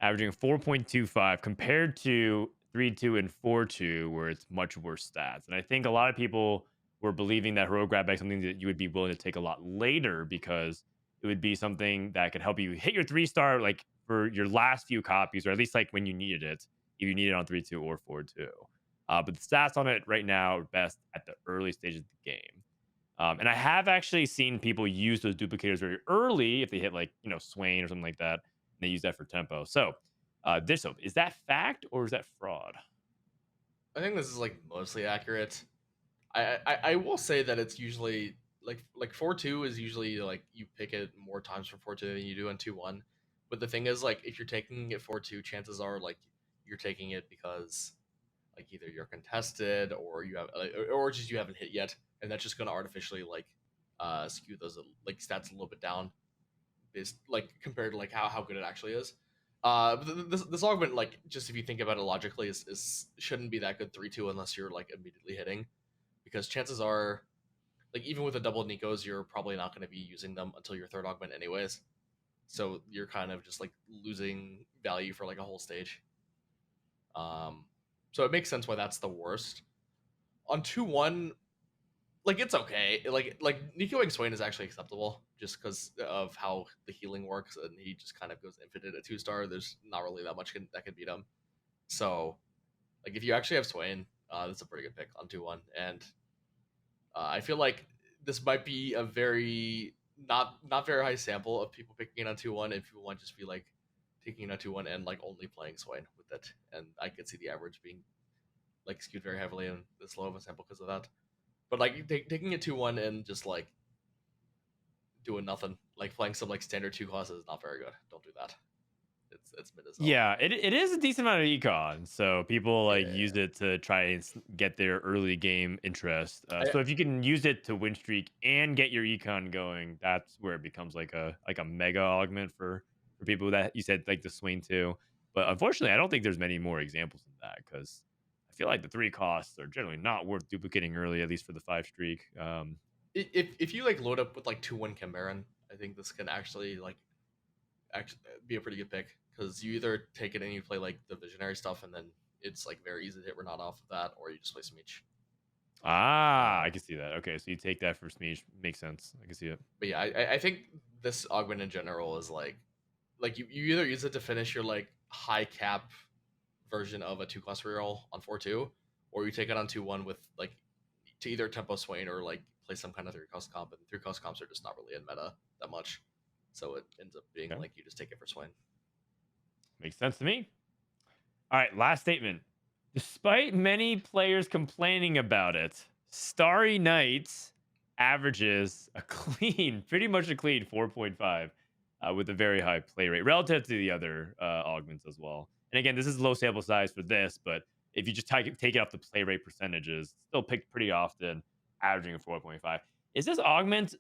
S1: averaging 4.25 compared to 3-2 and 4-2, where it's much worse stats. And I think a lot of people were believing that heroic grab bag is something that you would be willing to take a lot later because it would be something that could help you hit your 3-star like for your last few copies, or at least like when you needed it, if you need it on 3-2 or 4-2. But the stats on it right now are best at the early stages of the game. And I have actually seen people use those duplicators very early if they hit like, Swain or something like that. And they use that for tempo. So, Dishsoap, is that fact or is that fraud?
S2: I think this is like mostly accurate. I will say that it's usually like 4-2 is usually like you pick it more times for 4-2 than you do on 2-1. But the thing is, like, if you're taking it 4-2, chances are like you're taking it because like either you're contested or you have or just you haven't hit yet, and that's just going to artificially like skew those like stats a little bit down, is like compared to like how good it actually is. This augment, like, just if you think about it logically, is shouldn't be that good 3-2 unless you're like immediately hitting, because chances are, like, even with a double Nikos, you're probably not going to be using them until your third augment anyways. So you're kind of just like losing value for like a whole stage. Um, so it makes sense why that's the worst. On 2-1, like, it's okay. Like Nicoing Swain is actually acceptable just because of how the healing works, and he just kind of goes infinite at 2-star. There's not really that much that can beat him. So, like, if you actually have Swain, that's a pretty good pick on 2-1. And I feel like this might be a very not very high sample of people picking it on 2-1, if people want to just be like taking it on 2-1 and like only playing Swain with it. And I could see the average being like skewed very heavily in this low of a sample because of that. But like taking it 2-1 and just like doing nothing, like playing some like standard 2 classes, is not very good. Don't do that. It's mid as So
S1: Yeah, it is a decent amount of econ. So people like use
S2: yeah,
S1: it to try and get their early game interest.
S2: I,
S1: So if you can use it to win streak and get your econ going, that's where it becomes like a mega augment for people that you said like the Swain too. But unfortunately, I don't think there's many more examples of that because I feel like the three costs are generally not worth duplicating early, at least for the five streak.
S2: if you like load up with like 2-1 Cambaran, I think this can actually be a pretty good pick because you either take it and you play like the visionary stuff, and then it's like very easy to hit Renata off of that, or you just play Smeech.
S1: I
S2: Um,
S1: can see that. Okay, so you take that for Smeech. Makes sense. I can see it.
S2: but yeah, I think this augment in general is like you either use it to finish your like high cap version of a 2 cost reroll on 4-2, or you take it on 2-1 with like to either tempo Swain or like play some kind of 3 cost comp, and 3 cost comps are just not really in meta that much. So it ends up being
S1: Okay,
S2: like you just take it for Swain.
S1: makes sense to me. All right, last statement. Despite many players complaining about it, Starry Nights averages a clean, pretty much a clean 4.5 with a very high play rate relative to the other augments as well. And again, this is low sample size for this, but if you just take it off the play rate percentages, still picked pretty often, averaging a 4.5. Is this augment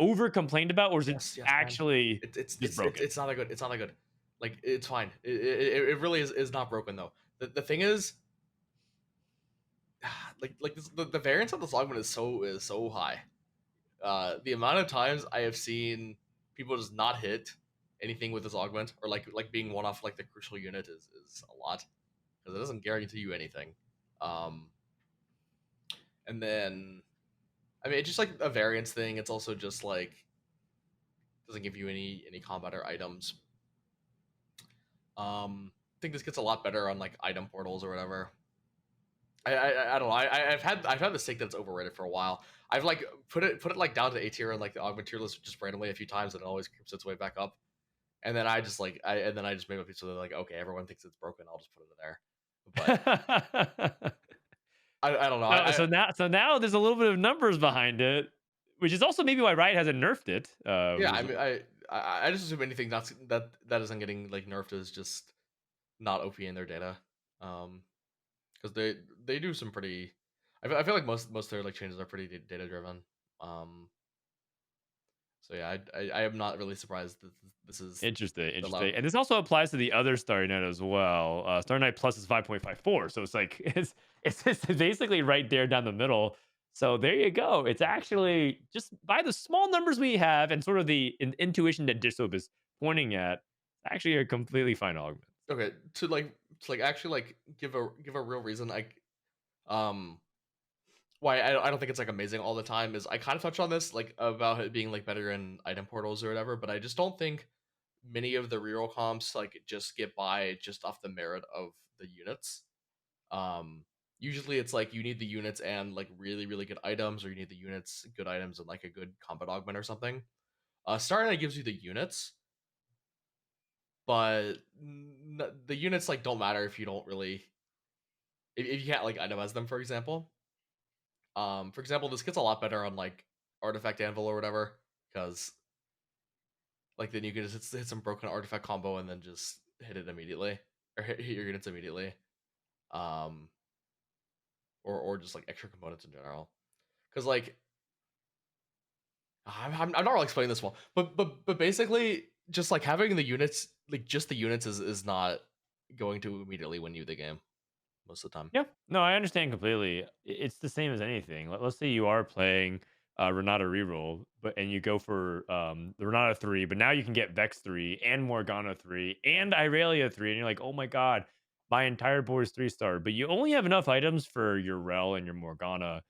S1: over complained about, or is it
S2: Yes, yes, man.
S1: actually
S2: It, it's
S1: just
S2: it's it's
S1: broken?
S2: it's not that good. It's not that good. Like it's fine. It really is not broken though. The thing is, like the variance of this augment is so high. The amount of times I have seen people just not hit anything with this augment, or like being one off like the crucial unit is a lot because it doesn't guarantee you anything. Um, and then I mean, it's just like a variance thing. It's also just like doesn't give you any combat or items. I think this gets a lot better on like item portals or whatever. I don't know. I've had the stake that's overrated for a while. I've like put it like down to A tier and like the augment tier list just randomly a few times, and it always creeps its way back up. And then I just like I just made my peace with it. Like, okay, everyone thinks it's broken. I'll just put it in there. But I don't know.
S1: No, so now there's a little bit of numbers behind it, which is also maybe why Riot hasn't nerfed it.
S2: Yeah. I mean I just assume anything that isn't getting like nerfed is just not OP in their data. Because they do some pretty. I feel like most of their like changes are pretty data driven. Um, so yeah, I am not really surprised that this is
S1: Interesting,
S2: the low.
S1: interesting, and this also applies to the other Starry Night as well. Starry Night Plus is 5.54, so it's like it's just basically right there down the middle. So there you go. It's actually just by the small numbers we have and sort of the intuition that Dishsoap is pointing at, actually a completely fine augment.
S2: Okay, to like actually like give a real reason. Um why I don't think it's like amazing all the time is I kind of touched on this like about it being like better in item portals or whatever, but I just don't think many of the reroll comps like just get by just off the merit of the units. Usually it's like you need the units and like really good items, or you need the units, good items, and like a good combat augment or something. Starlight gives you the units, but the units like don't matter if you don't really if you can't like itemize them, for example. For example, this gets a lot better on like artifact anvil or whatever, because like then you can just hit some broken artifact combo and then just hit it immediately, or hit your units immediately. Um, or just like extra components in general. Because like I'm not really explaining this well, but basically just like having the units, like just the units is not going to immediately win you the game most of the time.
S1: Yeah, no, I understand completely. It's the same as anything. Let's say you are playing Renata reroll, but and you go for the Renata 3, but now you can get Vex 3 and Morgana 3 and Irelia 3, and you're like, oh my god, my entire board is 3-star, but you only have enough items for your Rel and your Morgana.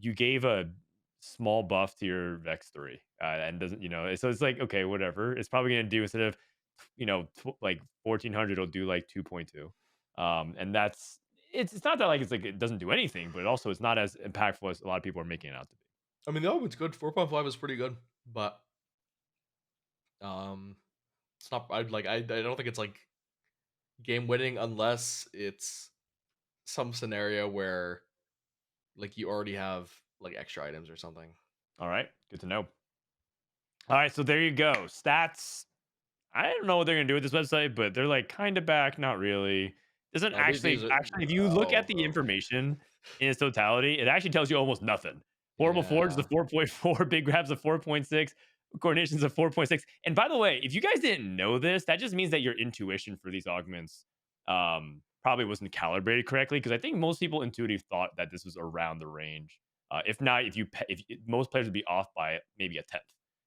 S1: You gave a small buff to your Vex 3, and doesn't, so it's like, okay, whatever. It's probably gonna do instead of like 1400, it'll do like 2.2. And that's it's not that like it's like it doesn't do anything, but also it's not as impactful as a lot of people are making it out to be.
S2: I mean, the open's good. 4.5 is pretty good, but um, it's not. I don't think it's like game winning unless it's some scenario where like you already have like extra items or something.
S1: All right, good to know. All right, so there you go. Stats. I don't know what they're gonna do with this website, but they're like kind of back, not really. Doesn't
S2: No, these are
S1: actually, if you look at
S2: oh,
S1: the
S2: bro.
S1: information in its totality, it actually tells you almost nothing. Horrible forge the
S2: Yeah.
S1: 4.4, big grabs the 4.6, coordinations of 4.6. And by the way, if you guys didn't know this, that just means that your intuition for these augments probably wasn't calibrated correctly. Because I think most people intuitively thought that this was around the range. If not, if most players would be off by maybe a tenth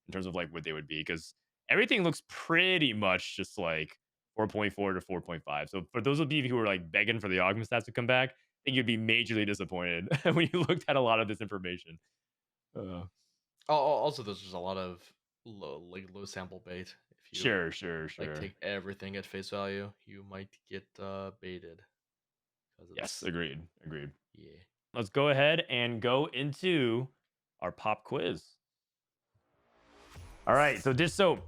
S1: in terms of like what they would be, because everything looks pretty much just like 4.4 to 4.5. So for those of you who are like begging for the augment stats to come back, I think you'd be majorly disappointed when you looked at a lot of this information. Uh,
S2: Also, there's just a lot of low sample bait. If you
S1: sure, sure,
S2: like
S1: sure.
S2: take everything at face value, you might get baited because
S1: Yes,
S2: it's
S1: agreed, agreed.
S2: yeah.
S1: Let's go ahead and go into our pop quiz. All right, so dish soap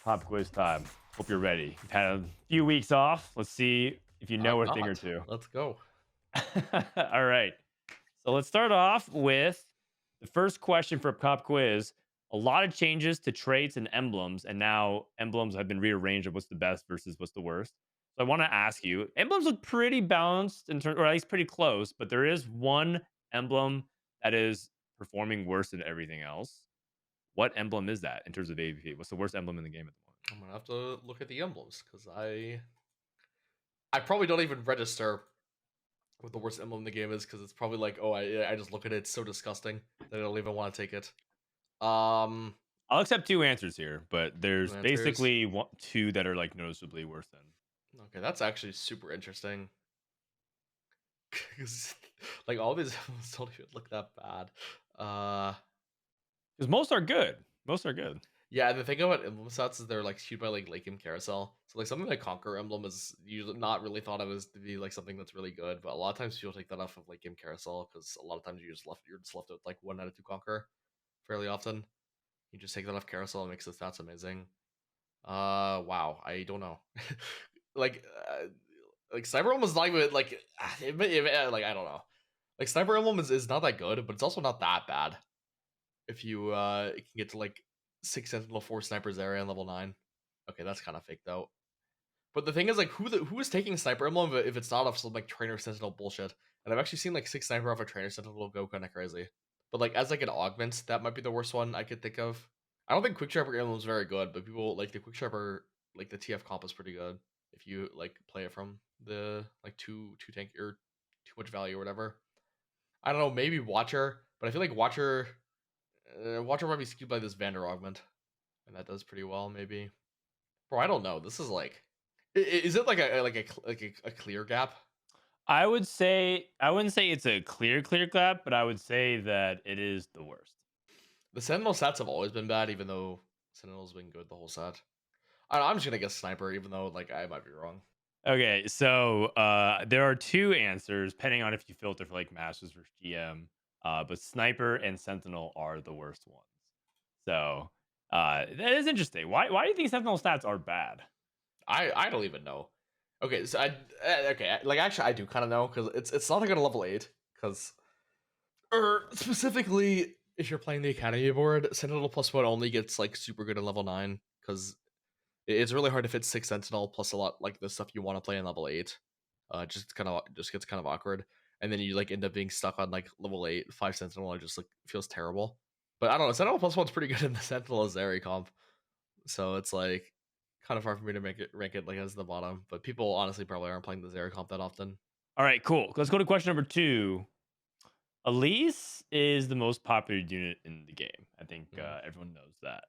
S1: pop quiz time. Hope you're ready. You've had a few weeks off. Let's see if you know
S2: I'm
S1: a thing or
S2: not.
S1: two.
S2: Let's go.
S1: All right. So let's start off with the first question for pop quiz. A lot of changes to traits and emblems, and now emblems have been rearranged of what's the best versus what's the worst. So I want to ask you, emblems look pretty balanced in terms, or at least pretty close, but there is one emblem that is performing worse than everything else. What emblem is that in terms of AVP? What's the worst emblem in the game at the moment?
S2: I'm gonna have to look at the emblems because I probably don't even register what the worst emblem in the game is because it's probably like, oh, I just look at it, it's so disgusting that I don't even want to take it. Um,
S1: I'll accept two answers here, but
S2: Two
S1: there's
S2: answers.
S1: basically two that are like noticeably worse than.
S2: Okay, that's actually super interesting. 'Cause, like all these emblems don't even look that bad. Uh,
S1: Because most are good. Most are good.
S2: yeah, and the thing about emblem sets is they're like skewed by like Lake and Carousel. So like something like Conquer emblem is usually not really thought of as to be like something that's really good, but a lot of times people take that off of like game Carousel because a lot of times you're just left with like 1 out of 2 Conquer fairly often. You just take that off Carousel and makes the stats amazing. Wow, I don't know. like, like Cyber Emblem is not even like, like I don't know. Like Sniper Emblem is not that good, but it's also not that bad. If you can get to like 6 Sentinel 4 Snipers area on level 9. Okay, that's kind of fake though. But the thing is, like, who is taking Sniper Emblem if it's not off some like Trainer Sentinel bullshit? And I've actually seen like 6 Sniper off a Trainer Sentinel go kind of crazy. But like as like an augment, that might be the worst one I could think of. I don't think Quick Sharper Emblem is very good, but people like the Quick Sharper, like the TF comp is pretty good if you like play it from the like two tank or too much value or whatever. I don't know, maybe Watcher, but I feel like Watcher might be skewed by this Vander augment, and that does pretty well maybe. Bro, I don't know. This is like, is it like a clear gap?
S1: I wouldn't say it's a clear clap, but I would say that it is the worst.
S2: The Sentinel sets have always been bad, even though Sentinel's been good the whole set. I don't know, I'm just gonna guess Sniper, even though like I might be wrong.
S1: Okay, so there are two answers, depending on if you filter for like Masters versus GM. But Sniper and Sentinel are the worst ones. So that is interesting. Why do you think Sentinel stats are bad?
S2: I don't even know. Okay, so like actually I do kind of know because it's not like at a level 8 because or specifically if you're playing the Academy board, Sentinel +1 only gets like super good at level 9 because it's really hard to fit 6 Sentinel plus a lot like the stuff you want to play in level 8. Just gets kind of awkward, and then you like end up being stuck on like level 8 5 Sentinel. It just like feels terrible. But I don't know. Sentinel +1's pretty good in the Sentinel Azeri comp, so it's like kind of hard for me to make it rank it like as the bottom. But people honestly probably aren't playing the Azeri comp that often.
S1: All right, cool. Let's go to question number 2. Elise is the most popular unit in the game. I think
S2: Mm.
S1: everyone knows that.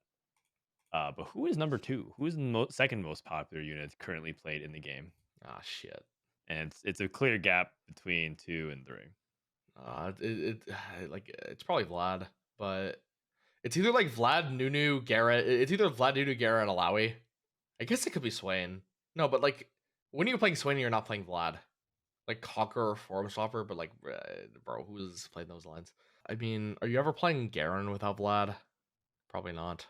S1: But who is number 2? Who is the second most popular unit currently played in the game?
S2: Ah shit.
S1: And it's a clear gap between 2 and 3.
S2: Like it's probably Vlad, but it's either like Vlad, Nunu, Garrett. It's either Vlad, Nunu, Garrett, and Alawi. I guess it could be Swain. No, but like when you're playing Swain, you're not playing Vlad. Like Conquer or Form Stopper, but like, bro, who's playing those lines? I mean, are you ever playing Garen without Vlad? Probably not.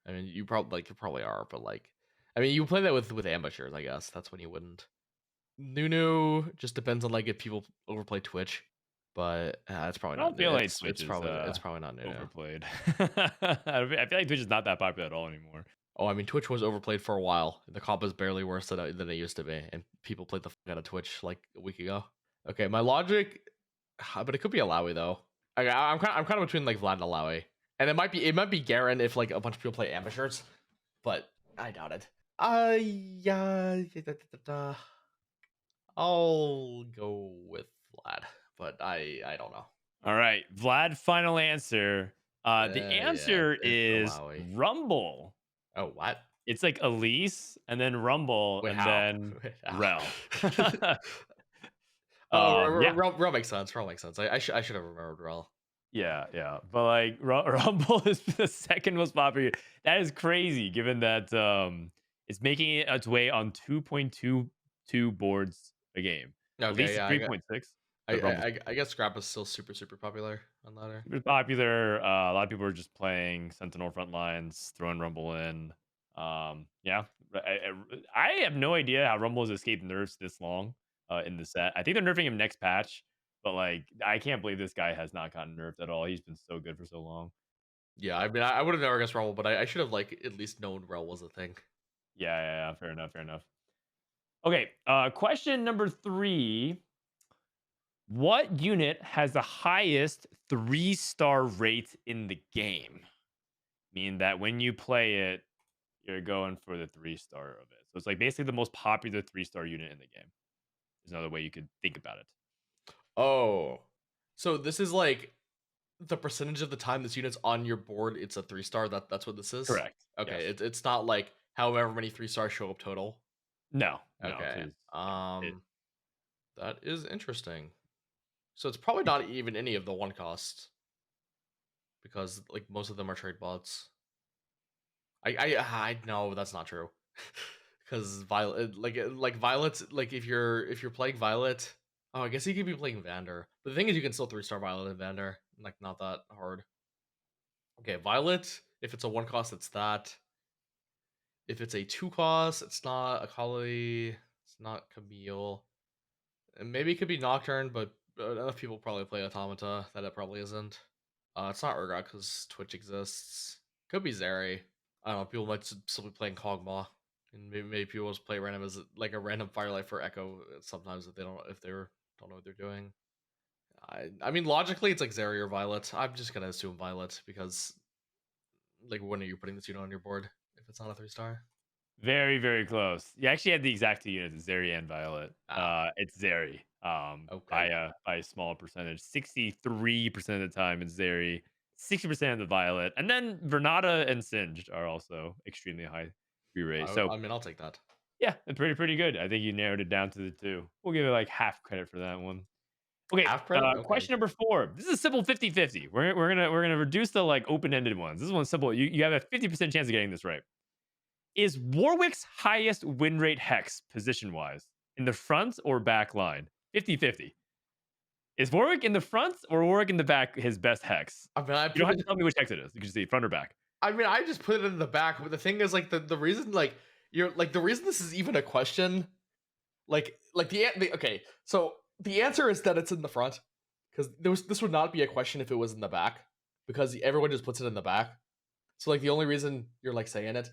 S2: I mean, you probably are, but like, I mean, you play that with ambushers, I guess. That's when you wouldn't. Nunu just depends on like if people overplay Twitch, but it's
S1: I
S2: probably not.
S1: don't feel like Twitch is
S2: It's probably not Nunu.
S1: overplayed. I feel like Twitch is not that popular at all anymore.
S2: Oh, I mean, Twitch was overplayed for a while. The comp is barely worse than it used to be, and people played the fuck out of Twitch like a week ago. Okay, my logic, but it could be Alawi though. I'm kind of between like Vlad and Alawi, and it might be Garen if like a bunch of people play amateurs, but I doubt it. Yeah, I'll go with Vlad, but I don't know.
S1: All right, Vlad. Final answer. The
S2: Yeah,
S1: answer
S2: it's
S1: is
S2: Alawi.
S1: Rumble.
S2: Oh, what?
S1: It's like Elise, and then Rumble,
S2: Wait,
S1: and
S2: how?
S1: then
S2: Wait, how?
S1: Rel.
S2: Oh,
S1: Yeah,
S2: Rel makes sense. Rel makes sense. I should have remembered Rel.
S1: yeah. But like Rumble is the second most popular. That is crazy, given that it's making it its way on 2.22 boards a game.
S2: Okay,
S1: Elise is
S2: yeah,
S1: 3.6, but Rumble's
S2: I guess Scrap is still super popular on ladder.
S1: super popular. A lot of people are just playing Sentinel front lines, throwing Rumble in. Yeah, I have no idea how Rumble has escaped nerfs this long in the set. I think they're nerfing him next patch, but like I can't believe this guy has not gotten nerfed at all. He's been so good for so long.
S2: Yeah, I mean, I would have never guessed Rumble, but I should have like at least known Rel was a thing.
S1: Yeah. Fair enough. Okay, question number 3. What unit has the highest 3-star rate in the game? Meaning that when you play it, you're going for the 3-star of it. So it's like basically the most popular 3-star unit in the game. There's another way you could think about it.
S2: Oh, so this is like the percentage of the time this unit's on your board. It's a 3-star. That's what this is.
S1: Correct. Yes.
S2: Okay, it's not like however many 3-stars show up total.
S1: No,
S2: Okay,
S1: because
S2: that is interesting. So it's probably not even any of the one cost because like most of them are trade bots. I know that's not true because Violet like Violet's like if you're playing Violet, oh I guess you could be playing Vander. But the thing is you can still 3-star Violet and Vander, like not that hard. Okay, Violet, if it's a one cost, it's that. If it's a 2 cost, it's not Akali, it's not Camille. And maybe it could be Nocturne, but enough people probably play Automata that it probably isn't. It's not Urgot because Twitch exists. Could be Zeri. I don't know. People might still be playing Kog'Maw, and maybe people just play random as like a random Firelight for Echo. Sometimes if they don't know what they're doing. I mean logically it's like Zeri or Violet. I'm just gonna assume Violet because like when are you putting this unit on your board if it's not a 3-star?
S1: very close. You actually had the exact 2 units, it's Zeri and Violet. It's Zeri.
S2: Okay.
S1: By a small percentage. 63% of the time it's Zeri, 60% of the Violet, and then Vernata and Singed are also extremely high re-rate. So
S2: I mean I'll take that.
S1: yeah, pretty good. I think you narrowed it down to the 2. We'll give it like half credit for that one. Okay,
S2: Half credit? Okay.
S1: question number 4. This is a simple 50-50. We're gonna reduce the like open-ended ones. This one's simple. You have a 50% chance of getting this right. Is Warwick's highest win rate hex position-wise in the front or back line? 50-50. Is Warwick in the front or Warwick in the back his best hex?
S2: I mean
S1: You don't have to tell me which hex it is. You can just say front or back.
S2: I mean, I just put it in the back, but the thing is, like, the reason, like, you're like the reason this is even a question, okay, so the answer is that it's in the front because this would not be a question if it was in the back because everyone just puts it in the back. So like the only reason you're like saying it,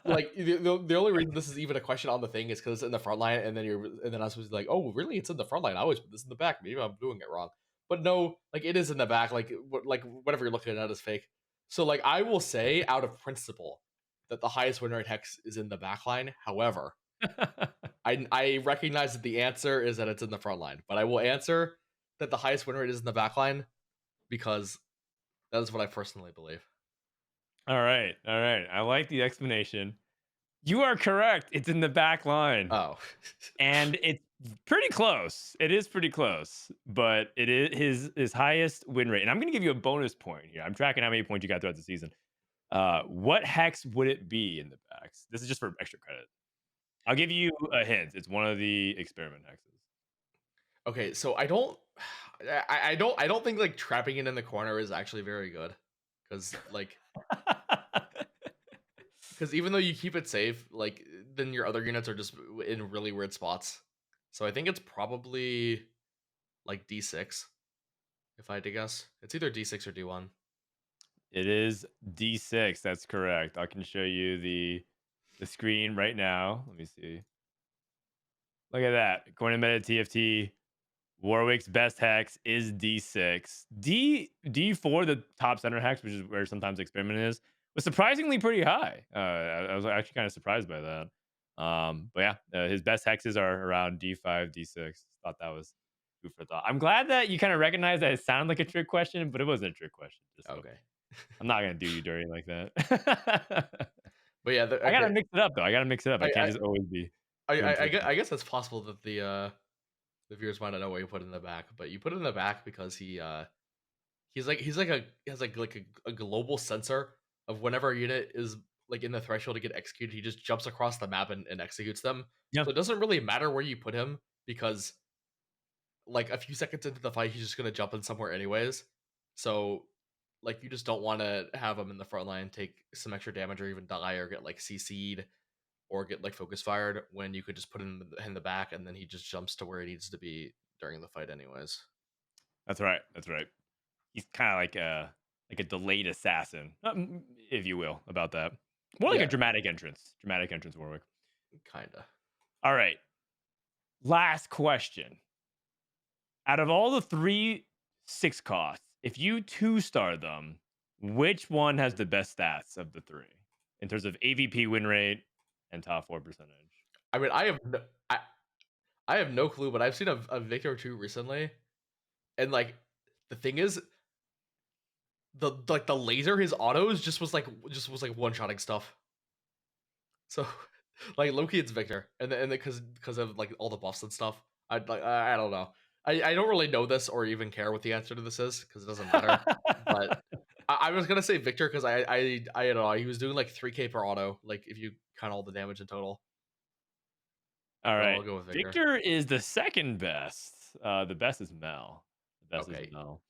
S2: like the only reason this is even a question on the thing is because it's in the front line, and then I was like, oh really, it's in the front line. I always put this in the back. Maybe I'm doing it wrong, but no, like it is in the back. Like whatever you're looking at is fake. So like I will say out of principle that the highest win rate hex is in the back line. However, I recognize that the answer is that it's in the front line, but I will answer that the highest win rate is in the back line because that is what I personally believe.
S1: All right. I like the explanation. You are correct. It's in the back line.
S2: Oh,
S1: And it's pretty close. It is pretty close, but it is his highest win rate. And I'm going to give you a bonus point here. I'm tracking how many points you got throughout the season. What hex would it be in the backs? This is just for extra credit. I'll give you a hint. It's one of the experiment hexes.
S2: okay. So I don't think like trapping it in the corner is actually very good because even though you keep it safe, like then your other units are just in really weird spots. So I think it's probably like D6. If I had to guess, it's either D6 or D1.
S1: It is D6. That's correct. I can show you the screen right now. Let me see. Look at that. According to Meta TFT, Warwick's best hex is D6. D4, the top center hex, which is where sometimes experiment is, was surprisingly pretty high. I was actually kind of surprised by that. But yeah, his best hexes are around D5, D6. Thought that was food for thought. I'm glad that you kind of recognize that it sounded like a trick question, but it wasn't a trick question. Just so
S2: Okay.
S1: I'm not gonna do you dirty like that.
S2: But yeah,
S1: I gotta
S2: okay.
S1: mix it up though. I gotta mix it up. I
S2: I
S1: can't just always be doing trick
S2: I guess it's possible that the viewers might not know what you put in the back, but you put it in the back because he's like a he has like a global sensor of whenever a unit is like in the threshold to get executed, he just jumps across the map and executes them.
S1: Yeah,
S2: So it doesn't really matter where you put him because like a few seconds into the fight, he's just gonna jump in somewhere anyways. So like you just don't want to have him in the front line take some extra damage or even die or get like CC'd or get like focus fired when you could just put him in the back and then he just jumps to where he needs to be during the fight anyways.
S1: that's right. That's right. He's kind of like a delayed assassin, if you will, about that. More like a
S2: Yeah,
S1: dramatic entrance. Dramatic entrance, Warwick.
S2: kinda.
S1: All right. Last question. Out of all the three 6 costs, if you 2-star them, which one has the best stats of the three in terms of AVP win rate and top 4 percentage?
S2: I mean, I have no clue, but I've seen a Victor 2 recently, and like the thing is, the laser his autos just was like one shotting stuff. So like Loki, it's Victor, and because of like all the buffs and stuff. I don't know. I don't really know this or even care what the answer to this is because it doesn't matter. But I was gonna say Victor because I don't know. He was doing like 3K per auto, like if you count all the damage in total.
S1: All
S2: So
S1: right.
S2: I'll go with Victor.
S1: Victor is the second best. The best is Mel. The best is
S2: Okay.
S1: Mel.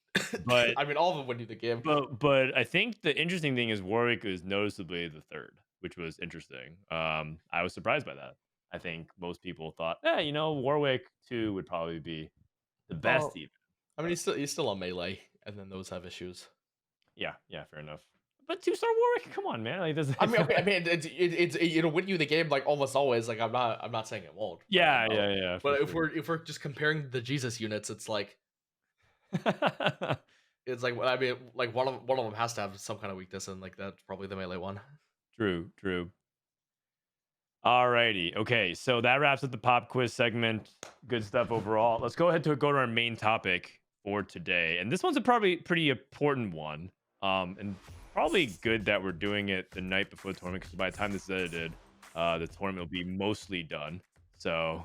S1: But
S2: I mean, all of them win you the game.
S1: but I think the interesting thing is Warwick is noticeably the third, which was interesting. I was surprised by that. I think most people thought, Warwick 2 would probably be the best
S2: Well,
S1: even.
S2: I mean, he's still on melee, and then those have issues.
S1: Yeah, yeah, fair enough. But 2-star Warwick, come on, man. Like, does
S2: I mean, okay, I mean, it'll win you the game like almost always. Like I'm not saying it won't, but
S1: Yeah, yeah, yeah, for
S2: but
S1: sure.
S2: if we're just comparing the Jesus units, it's like I mean, like one of them has to have some kind of weakness, and like that's probably the melee one.
S1: True, true. Alrighty. Okay, so that wraps up the pop quiz segment. Good stuff overall. Let's go ahead to go to our main topic for today. And this one's a probably pretty important one. And probably good that we're doing it the night before the tournament because by the time this is edited, the tournament will be mostly done. So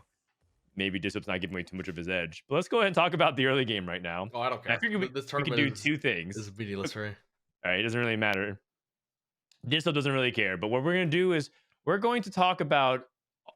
S1: maybe Dishsoap's not giving away too much of his edge. But let's go ahead and talk about the early game right now.
S2: Oh, I don't
S1: And I
S2: care.
S1: figured
S2: This
S1: we could
S2: tournament
S1: do two things.
S2: is meaningless for me.
S1: All right, it doesn't really matter. Dishsoap doesn't really care. But what we're going to do is we're going to talk about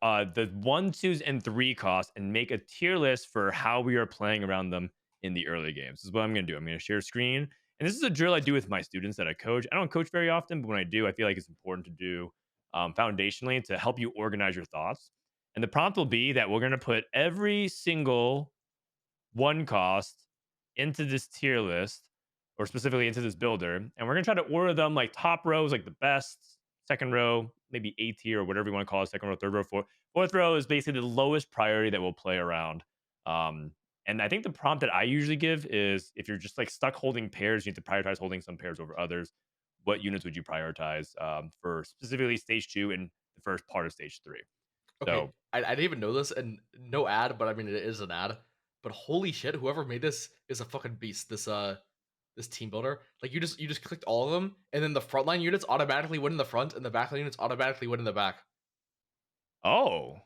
S1: the 1, 2s, and 3 costs and make a tier list for how we are playing around them in the early games. This is what I'm going to do. I'm going to share a screen. And this is a drill I do with my students that I coach. I don't coach very often, but when I do, I feel like it's important to do foundationally to help you organize your thoughts. And the prompt will be that we're going to put every single 1 cost into this tier list or specifically into this builder. And we're going to try to order them like top rows, like the best, second row, maybe A tier or whatever you want to call it, second row, third row, fourth row is basically the lowest priority that we'll play around. And I think the prompt that I usually give is if you're just like stuck holding pairs, you need to prioritize holding some pairs over others. What units would you prioritize for specifically stage 2 and the first part of stage 3?
S2: Okay,
S1: So
S2: I didn't even know this, and no ad, but I mean it is an ad. But holy shit, whoever made this is a fucking beast. This team builder, like you just clicked all of them, and then the frontline units automatically win in the front, and the backline units automatically win in the back.
S1: oh,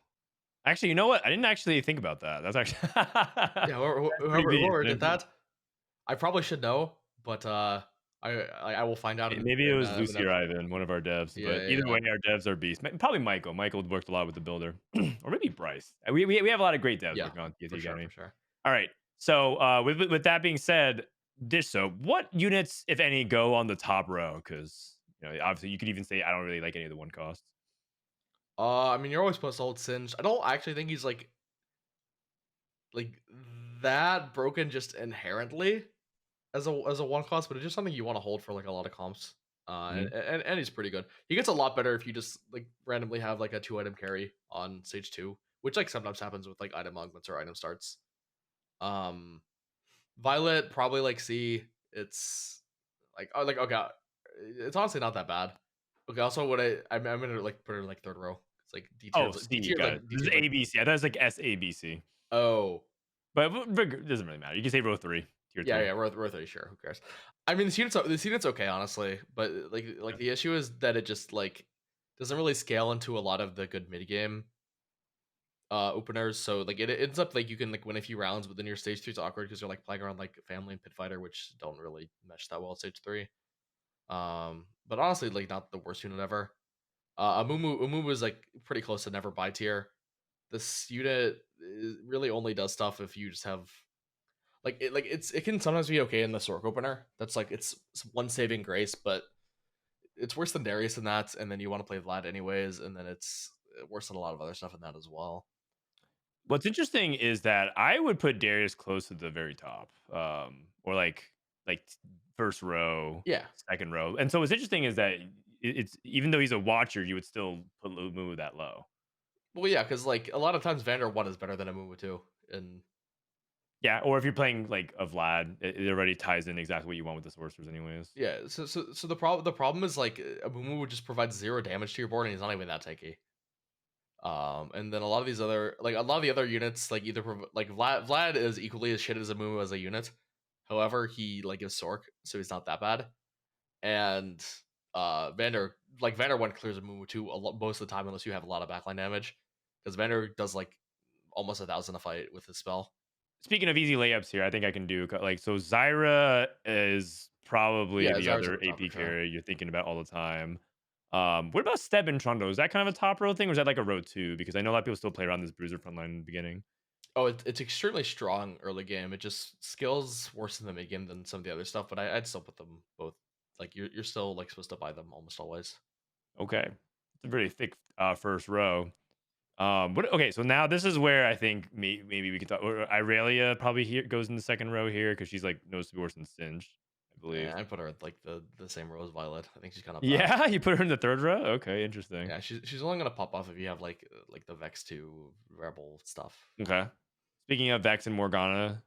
S1: actually, you know what? I didn't actually think about that. That's actually
S2: Yeah,
S1: that's pretty
S2: whoever
S1: decent.
S2: did that, I probably should know, but I will find out
S1: Maybe it was
S2: in
S1: Lucy or Ivan, one of our devs.
S2: yeah,
S1: But
S2: yeah,
S1: either
S2: yeah,
S1: way, our devs are beasts. Probably Michael. Michael worked a lot with the builder, or maybe Bryce. We have a lot of great devs
S2: yeah,
S1: working on
S2: for
S1: TFT
S2: sure,
S1: Academy.
S2: for sure.
S1: All right. So with that being said, Dish Soap, what units, if any, go on the top row? Because obviously you could even say I don't really like any of the 1 costs.
S2: I mean, you're always supposed to hold Singe. I don't actually think he's like that broken just inherently. as a one cost, but it's just something you want to hold for like a lot of comps.
S1: Mhm.
S2: And he's pretty good. He gets a lot better if you just like randomly have like a 2 item carry on stage 2, which like sometimes happens with like item augments or item starts. Um, Violet probably like C. It's like okay, it's honestly not that bad. Okay, also what I'm gonna like put her in like third row. It's like D
S1: Oh,
S2: tiered, D
S1: C,
S2: tiered
S1: got it.
S2: like D
S1: This is
S2: tiered like
S1: ABC. I thought it was like SABC.
S2: oh
S1: But it doesn't really matter. You can say row 3, tier
S2: yeah
S1: 3.
S2: yeah row 3 sure, who cares. I mean this unit's okay honestly, but like the issue is that it just like doesn't really scale into a lot of the good mid game openers. So like it ends up like you can like win a few rounds, but then your stage 3 is awkward because you're like playing around like family and pit fighter, which don't really mesh that well at stage 3. But honestly, like not the worst unit ever. Amumu is like pretty close to never buy tier. This unit really only does stuff if you just have it can sometimes be okay in the Sork opener. That's like it's one saving grace, but it's worse than Darius in that, and then you want to play Vlad anyways, and then it's worse than a lot of other stuff in that as well.
S1: What's interesting is that I would put Darius close to the very top, or like first row,
S2: Yeah.
S1: second row. And so what's interesting is that it's even though he's a watcher, you would still put Lumu that low.
S2: Well, yeah, because like a lot of times Vander 1 is better than Amumu 2. And
S1: Yeah, or if you're playing like a Vlad, it already ties in exactly what you want with the sorcerers, anyways.
S2: yeah, so the problem is like Amumu would just provide 0 damage to your board, and he's not even that tanky. And then a lot of these other like a lot of the other units like like Vlad is equally as shit as Amumu as a unit. However, he like is Sork, so he's not that bad. And Vander 1 clears Amumu 2 a lot most of the time unless you have a lot of backline damage, because Vander does like almost 1,000 a fight with his spell.
S1: Speaking of easy layups here, I think I can do like so. Zyra is probably
S2: Yeah,
S1: the
S2: Zara's at
S1: other
S2: the top for
S1: AP
S2: sure.
S1: carry you're thinking about all the time. What about Steb and Trundle? Is that kind of a top row thing, or is that like a row 2? Because I know a lot of people still play around this Bruiser frontline in the beginning.
S2: Oh, it's extremely strong early game. It just skills worse in the mid game than some of the other stuff, but I'd still put them both. Like you're still like supposed to buy them almost always.
S1: Okay, it's a very thick first row. What? Okay, so now this is where I think maybe we could talk. Or Irelia probably here goes in the second row here because she's like knows to be worse than Singed, I believe.
S2: And I put her at like the same row as Violet. I think she's kind of bad.
S1: Yeah, you put her in the third row. Okay, interesting.
S2: Yeah, she's only gonna pop off if you have like the Vex 2 Rebel stuff.
S1: Okay. Speaking of Vex and Morgana,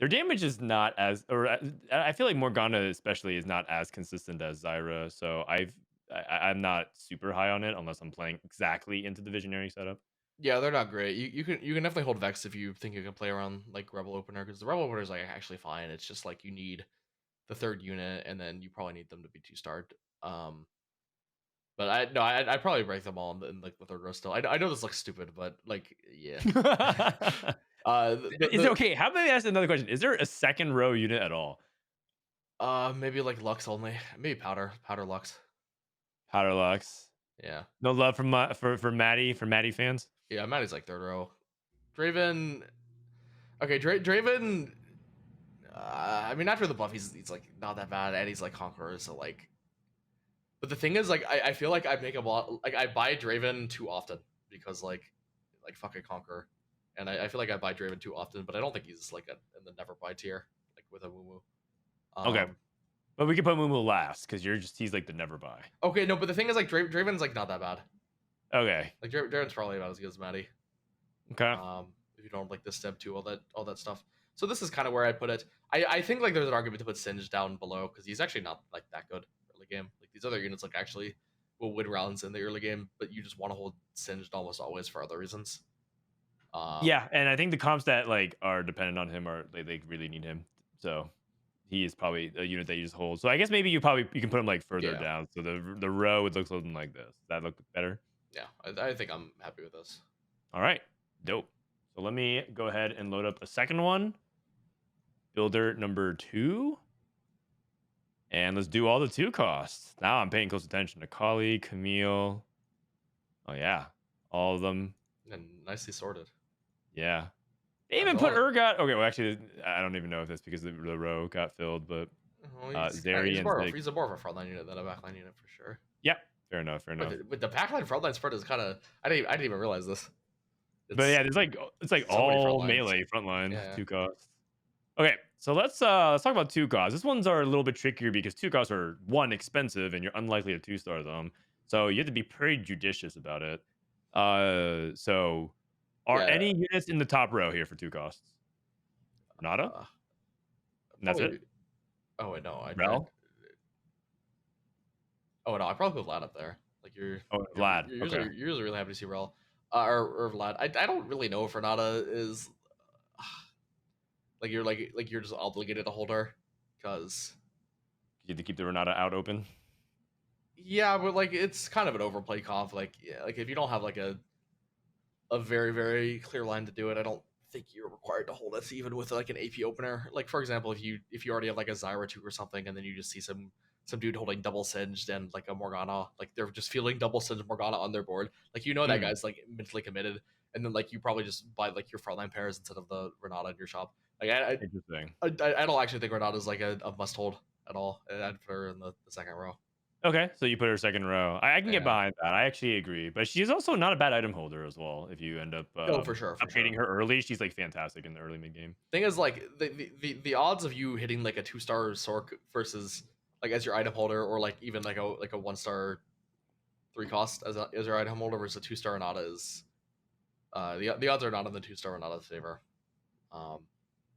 S1: their damage is not as, or I feel like Morgana especially is not as consistent as Zyra. So I'm not super high on it unless I'm playing exactly into the Visionary setup.
S2: Yeah, they're not great. You can definitely hold Vex if you think you can play around like Rebel Opener, because the Rebel Opener is like actually fine. It's just like you need the third unit, and then you probably need them to be 2-starred. But I no, I'd probably break them all in like the third row still. I know this looks stupid, but like yeah.
S1: Is it okay? How about I ask another question? Is there a second row unit at all?
S2: Maybe like Lux only. Maybe Powder Lux.
S1: Powder Lux.
S2: Yeah.
S1: No love from for Maddie fans.
S2: Yeah, Maddie's like third row. Draven. Okay, Draven. I mean, after the buff, he's like not that bad, and he's like Conqueror, so like. But the thing is, like, I feel like I make a lot. Like, I buy Draven too often because like fucking Conqueror, and I feel like I buy Draven too often. But I don't think he's like in the never buy tier, like with a Mumu.
S1: Okay, but we can put Mumu last because he's like the never buy.
S2: Okay, no, but the thing is, like, Draven's like not that bad.
S1: Okay.
S2: Like Draven's probably about as good as Maddie.
S1: Okay.
S2: If you don't like this step 2, all that stuff. So this is kind of where I put it. I think like there's an argument to put Singed down below because he's actually not like that good early game. Like these other units like actually will win rounds in the early game, but you just want to hold Singed almost always for other reasons.
S1: Yeah, and I think the comps that like are dependent on him are they really need him. So he is probably a unit that you just hold. So I guess maybe you can put him like further
S2: Yeah.
S1: down. So the row would look something like this. Does that look better?
S2: Yeah, I think I'm happy with this.
S1: All right. Dope. So let me go ahead and load up a second one. Builder number 2. And let's do all the 2 costs. Now I'm paying close attention to Kali, Camille. Oh yeah. All of them.
S2: And nicely sorted.
S1: Yeah. They even put Urgot. Okay, well actually I don't even know if that's because the row got filled, but
S2: He's more of a frontline unit than a backline unit for sure.
S1: Yeah, fair enough.
S2: But the backline frontline spread is kind of I didn't even realize this.
S1: But yeah, it's like
S2: so many
S1: all
S2: front lines.
S1: melee front lines,
S2: Yeah.
S1: 2 costs. Okay, so let's talk about two costs. This ones are a little bit trickier because two costs are one expensive and you're unlikely to two star them. So you have to be pretty judicious about it. So are
S2: Yeah,
S1: any units in the top row here for two costs? Nada?
S2: uh,
S1: And that's it?
S2: probably. Oh wait, no,
S1: Rel?
S2: oh no, I probably put Vlad up there. Like
S1: Oh, Vlad. Okay.
S2: you're usually really happy to see Rel, or Vlad. I don't really know if Renata is like you're just obligated to hold her, because
S1: You have to keep the Renata out open.
S2: yeah, but like it's kind of an overplay comp. Like yeah, like if you don't have like a very clear line to do it, I don't think you're required to hold us even with like an AP opener. Like for example, if you already have like a Zyra 2 or something, and then you just see some dude holding double singed and like a Morgana, like they're just feeling double singed Morgana on their board. Like that
S1: Mm,
S2: guy's like mentally committed, and then like you probably just buy like your frontline pairs instead of the Renata in your shop. Like
S1: interesting.
S2: I don't actually think Renata's like a must hold at all. I'd put her in the second row.
S1: Okay, so you put her second row. I can get
S2: Yeah.
S1: behind that. I actually agree. But she's also not a bad item holder as well. If you end up
S2: Oh, for sure, for
S1: upgrading
S2: sure.
S1: her early, she's like fantastic in the early mid game.
S2: Thing is, like the odds of you hitting like a 2 star Sork versus like as your item holder, or like even like a 1 star 3 cost as your item holder versus a 2 star Renata is the odds are not in the 2 star Renata's favor. Um,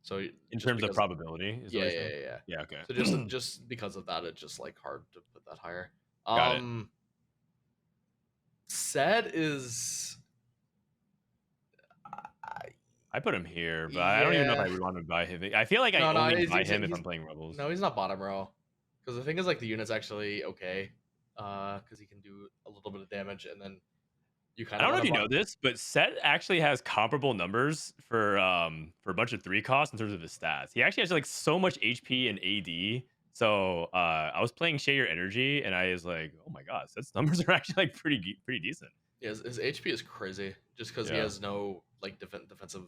S2: so
S1: In
S2: just
S1: terms of
S2: because
S1: probability, is what
S2: yeah
S1: you're
S2: yeah
S1: saying?
S2: yeah yeah.
S1: Yeah, okay.
S2: So just because of that, it's just like hard to put that higher.
S1: Got it.
S2: Um, Said is uh,
S1: I put him here, but I don't even know if
S2: yeah.
S1: I would want to buy him. I feel like I
S2: No,
S1: only buy
S2: he's
S1: him if I'm playing Rebels.
S2: no, he's not bottom row. Because the thing is, like the unit's actually okay. Because he can do a little bit of damage, and then you kind
S1: I
S2: of
S1: don't know
S2: want
S1: if
S2: to
S1: you
S2: buy.
S1: know this, but Set actually has comparable numbers for a bunch of three costs in terms of his stats. He actually has like so much HP and AD. So I was playing Share Your Energy, and I was like, oh my god, Set's numbers are actually like pretty decent.
S2: Yeah, his HP is crazy, just because he
S1: Yeah.
S2: has no like defensive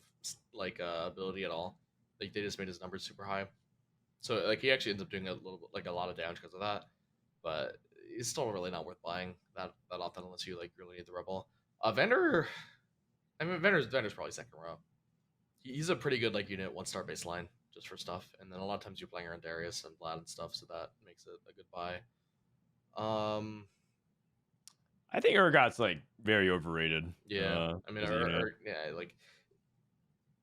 S2: like ability at all. Like they just made his numbers super high, so like he actually ends up doing a little like a lot of damage because of that. But he's still really not worth buying that often unless you like really need the rebel. Vendor, I mean Vendor's probably second row. He's a pretty good like unit 1 star baseline just for stuff, and then a lot of times you're playing around Darius and Vlad and stuff, so that makes it a good buy. Um,
S1: I think Urgot's like very overrated
S2: yeah, I mean,
S1: as a unit.
S2: yeah, like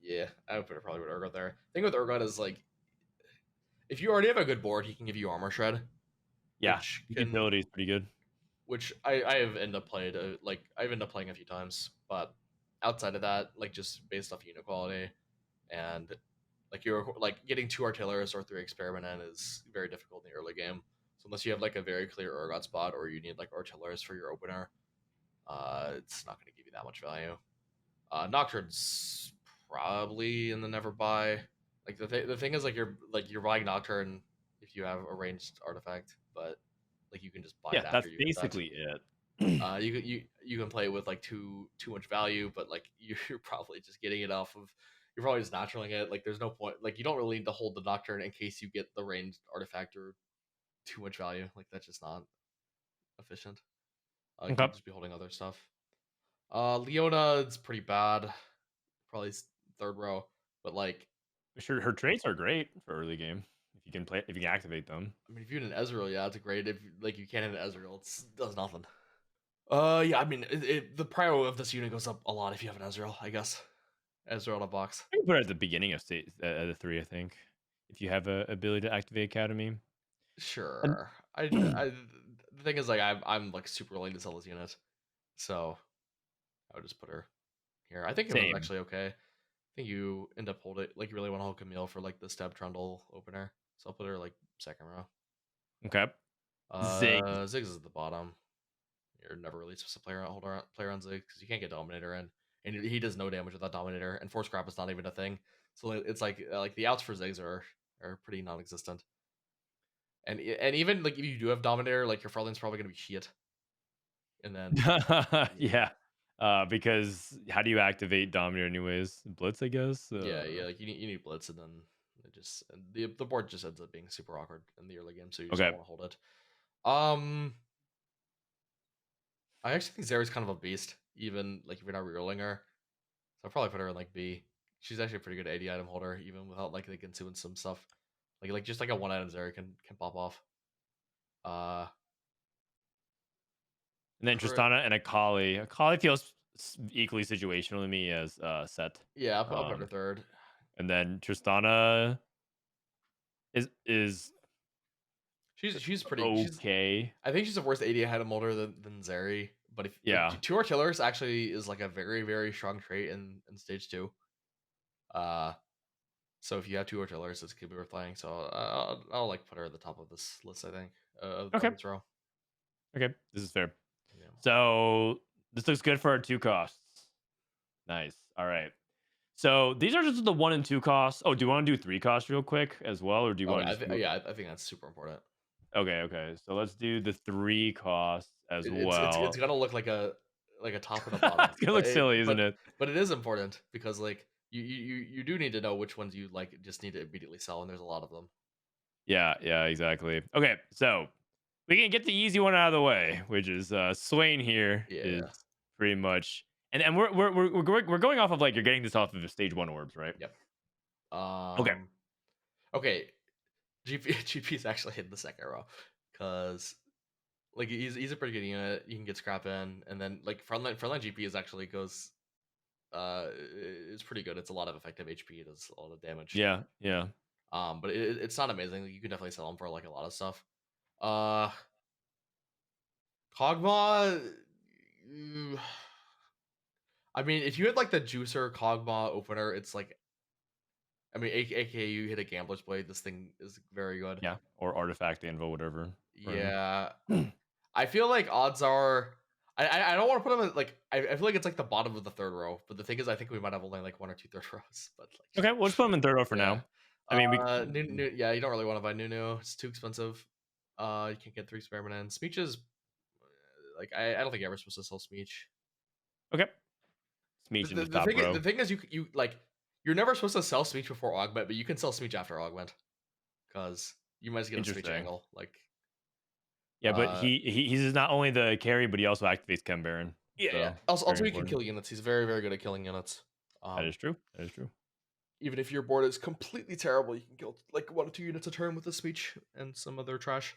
S2: yeah, I would probably put Urgot there. Thing with Urgot is like if you already have a good board, he can give you armor shred,
S1: Yeah,
S2: which
S1: his
S2: can
S1: utility is pretty good.
S2: which I have ended up played like I've ended up playing a few times, but outside of that, like just based off unit quality and like you're like getting 2 artillerists or 3 experiment in is very difficult in the early game. So unless you have like a very clear Urgot spot or you need like artillerists for your opener, it's not going to give you that much value. Nocturne's probably in the never buy. Like the thing is you're buying Nocturne if you have a ranged artifact, but like you can just buy
S1: Yeah,
S2: it after
S1: that's
S2: you get that.
S1: basically it.
S2: You can play it with like too much value, but like you're probably just getting it off of. You're probably just naturaling it. Like there's no point. Like you don't really need to hold the Nocturne in case you get the ranged artifact or too much value. Like that's just not efficient. You
S1: Okay.
S2: could just be holding other stuff. Leona is pretty bad. Probably third row, but like
S1: Sure, her traits are great for early game if you can activate them.
S2: I mean, if you hit an Ezreal, yeah, it's a great. If like you can't hit an Ezreal, it does nothing. Yeah, I mean, the prio of this unit goes up a lot if you have an Ezreal, I guess. Ezreal in a box.
S1: I can put it at the beginning of state the three, I think, if you have a ability to activate Academy. And
S2: Sure. The thing is, like, I'm like super willing to sell this unit, so I would just put her here. I think Camille's
S1: same.
S2: actually okay. I think you end up holding like you really want to hold Camille for like the Stab Trundle opener, so I'll put her like second row.
S1: Okay. Ziggs.
S2: Ziggs is at the bottom. You're never really supposed to player on Ziggs because you can't get Dominator in, and he does no damage with that Dominator, and Force Grab is not even a thing. So it's like the outs for Ziggs are pretty non-existent. And even like if you do have Dominator, like your Frodan's probably gonna be shit. And then yeah,
S1: Yeah. Because how do you activate Dominator anyways? Blitz, I guess.
S2: yeah, like you need Blitz, and then and the board just ends up being super awkward in the early game, so you just
S1: Okay.
S2: don't want to hold it. Um, I actually think Zeri's kind of a beast, even like if you're not rerolling her. So I'll probably put her in like B. She's actually a pretty good AD item holder, even without like the Ginsu and some stuff. Like just like a 1 item Zeri can pop off.
S1: And then
S2: Crit.
S1: Tristana and Akali. Akali feels equally situational to me as Set.
S2: Yeah, I'll put her
S1: Um,
S2: third.
S1: and then Tristana is
S2: She's pretty. She's
S1: okay.
S2: I think she's a worse AD item holder than Zeri. But if like
S1: Yeah.
S2: two artillers actually is like a very strong trait in stage 2. So if you have 2 artillers, this could be worth playing. So I'll like put her at the top of this list. I think
S1: Okay.
S2: of this row.
S1: Okay. This is fair.
S2: Yeah.
S1: So this looks good for our 2 costs. Nice. All right. So these are just the 1 and 2 costs. Oh, do you want to do 3 costs real quick as well, or do you
S2: Okay.
S1: want to just?
S2: Yeah, I think that's super important.
S1: Okay. Okay. So let's do the 3 costs as
S2: It's
S1: well.
S2: gonna look like a top and a bottom.
S1: It's gonna look silly, isn't it?
S2: But it is important because like you do need to know which ones you like just need to immediately sell, and there's a lot of them.
S1: Yeah. Yeah. Exactly. Okay. So we can get the easy one out of the way, which is Swain here is
S2: Yeah.
S1: pretty much, and we're going off of like you're getting this off of the stage 1 orbs, right?
S2: Yep.
S1: Okay.
S2: Okay. GP is actually in the second row because like he's a pretty good unit. You can get scrap in, and then like frontline GP is actually goes is pretty good. It's a lot of effective HP. It does a lot of damage.
S1: Yeah. Yeah.
S2: But it's not amazing. You can definitely sell them for like a lot of stuff. Kog'Maw. I mean, if you had like the juicer Kog'Maw opener, it's like, I mean, aka you hit a Gambler's Blade. This thing is very good.
S1: Yeah. Or Artifact Anvil, whatever.
S2: Yeah. I feel like odds are. I don't want to put them in, like I feel like it's like the bottom of the third row, but the thing is I think we might have only like 1 or 2 third rows. But like,
S1: Okay, we'll just put them in third row for now. I mean,
S2: yeah, you don't really want to buy Nunu. It's too expensive. You can't get 3 experiment in. Smeech is like I don't think you're ever supposed to sell Smeech.
S1: Okay. Smeech in the top row.
S2: The thing is you like you're never supposed to sell Smeech before augment, but you can sell Smeech after augment because you might as well get a Smeech angle. Like,
S1: yeah, but he's not only the carry, but he also activates Chem Baron.
S2: Yeah.
S1: So
S2: also he can kill units. He's very good at killing units.
S1: That is true. That is true.
S2: Even if your board is completely terrible, you can kill like 1 or 2 units a turn with a Smeech and some other trash.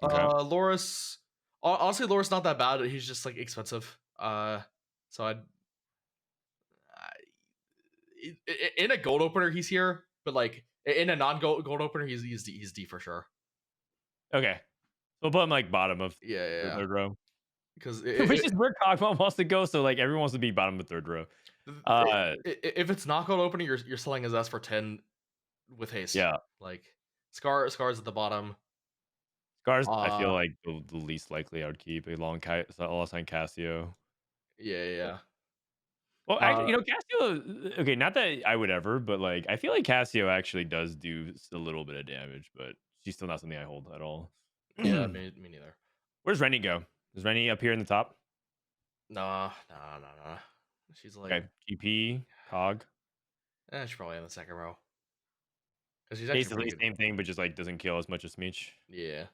S1: Okay.
S2: Loris, honestly, Loris not that bad. He's just like expensive. So in a gold opener he's here, but like in a non-gold opener he's D for sure.
S1: Okay, we'll put him like bottom of
S2: yeah
S1: third row
S2: because
S1: which is where Kog'Maw wants to go. So like everyone wants to be bottom of third row.
S2: If it's not gold opener, you're selling his S for 10 with haste.
S1: Yeah,
S2: like Scar's at the bottom.
S1: Scar's I feel like the least likely I would keep a long sign Cassio.
S2: Yeah.
S1: Well, actually, Cassio. Okay, not that I would ever, but like I feel like Cassio actually does do a little bit of damage, but she's still not something I hold at all.
S2: Yeah, me neither.
S1: Where's Rennie go? Is Rennie up here in the top?
S2: No. She's like
S1: Okay, GP Cog.
S2: She's probably in the second row. Because she's
S1: Basically the same thing, but just like doesn't kill as much as Smeech.
S2: Yeah.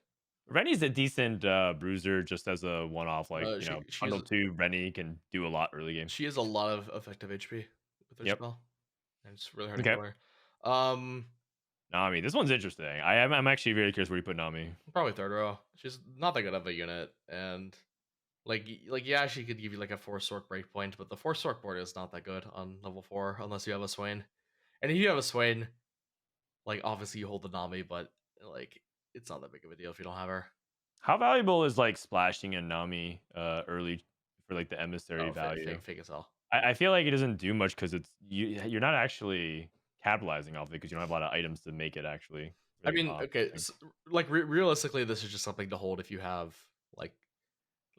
S1: Rennie's a decent bruiser just as a one-off, like bundle 2 Rennie can do a lot early game.
S2: She has a lot of effective HP with her spell. And it's really hard to kill her.
S1: Nami, this one's interesting. I'm actually very curious where you put Nami.
S2: Probably third row. She's not that good of a unit, and like yeah, she could give you like a 4 Sork breakpoint, but the 4 Sork board is not that good on level 4 unless you have a Swain. And if you have a Swain, like obviously you hold the Nami, but like it's not that big of a deal if you don't have her.
S1: How valuable is like splashing a Nami early for like the emissary value?
S2: Fake as hell.
S1: I feel like it doesn't do much because it's you're not actually capitalizing off it because you don't have a lot of items to make it actually.
S2: Really, I mean, okay, so, like realistically, this is just something to hold if you have like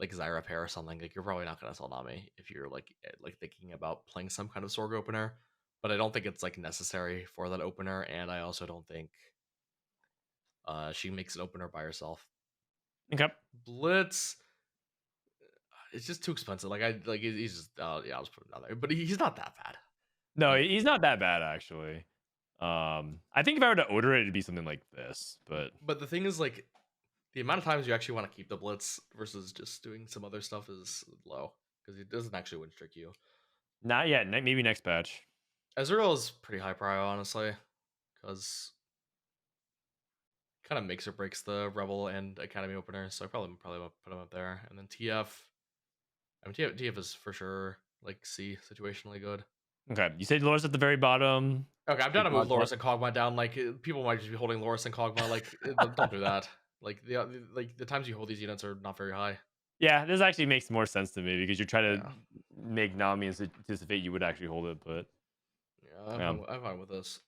S2: Zyra pair or something. Like you're probably not gonna sell Nami if you're like thinking about playing some kind of Sorg opener. But I don't think it's like necessary for that opener, and I also don't think she makes an opener by herself.
S1: Okay.
S2: Blitz, it's just too expensive. Like he's just I'll just put him down there. But he's not that bad.
S1: No, he's not that bad actually. I think if I were to order it, it'd be something like this. But
S2: the thing is, like, the amount of times you actually want to keep the Blitz versus just doing some other stuff is low because it doesn't actually win streak you.
S1: Not yet. Maybe next patch.
S2: Ezreal is pretty high prio, honestly, because kind of makes or breaks the Rebel and Academy opener. So I probably would put him up there. And then TF, I mean TF is for sure like C situationally good.
S1: Okay, you said Loris at the very bottom.
S2: Okay, I'm
S1: Your
S2: down to move
S1: Kog'Maw.
S2: Loris and Kog'Maw down. Like people might just be holding Loris and Kog'Maw. Like don't do that. Like the times you hold these units are not very high.
S1: Yeah, this actually makes more sense to me because you're trying to
S2: Yeah,
S1: make Nami anticipate you would actually hold it, but
S2: yeah,
S1: yeah.
S2: I'm fine with this.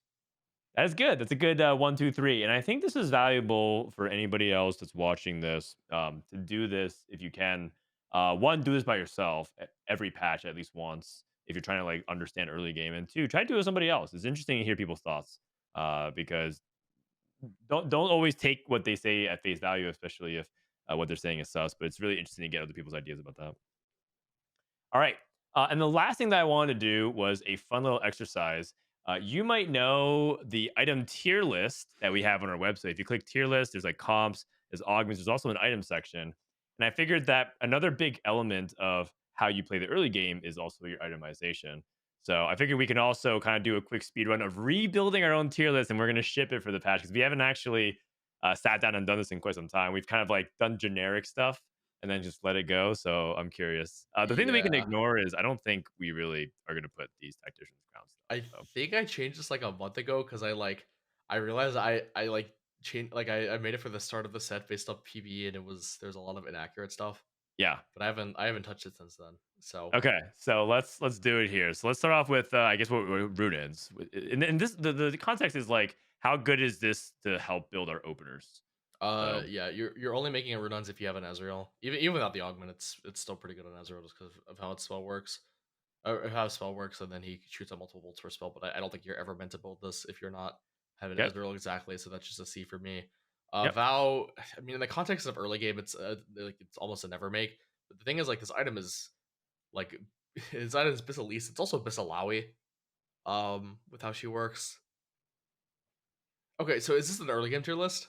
S1: That's good. That's a good 1, 2, 3, and I think this is valuable for anybody else that's watching this. To do this if you can. One, do this by yourself every patch at least once if you're trying to like understand early game, and two, try to do it with somebody else. It's interesting to hear people's thoughts because don't always take what they say at face value, especially if what they're saying is sus. But it's really interesting to get other people's ideas about that. All right. And the last thing that I wanted to do was a fun little exercise. You might know the item tier list that we have on our website. If you click tier list, there's like comps, there's augments, there's also an item section. And I figured that another big element of how you play the early game is also your itemization. So I figured we can also kind of do a quick speed run of rebuilding our own tier list, and we're going to ship it for the patch because we haven't actually sat down and done this in quite some time. We've kind of like done generic stuff and then just let it go. So I'm curious. The thing that we can
S2: Yeah,
S1: ignore is I don't think we really are going to put these tacticians ground
S2: I
S1: stuff. So
S2: think I changed this like a month ago because I realized I like changed like I made it for the start of the set based off PB and there's a lot of inaccurate stuff,
S1: yeah.
S2: but I haven't touched it since then. So
S1: Okay. So let's do it here. So let's start off with I guess what Runins. And this the context is like how good is this to help build our openers? So
S2: yeah, you're only making it Runons if you have an Ezreal. Even without the augment, it's still pretty good on Ezreal just because of how its spell works. Or how his spell works, and then he shoots out multiple bolts per spell. But I don't think you're ever meant to build this if you're not having
S1: yep.
S2: Ezreal exactly. So that's just a C for me.
S1: Yep.
S2: Vow. I mean, in the context of early game, it's like it's almost a never make. But the thing is, like this item is like his item is Bissalise. It's also Bissalawi. With how she works. Okay, so is this an early game tier list?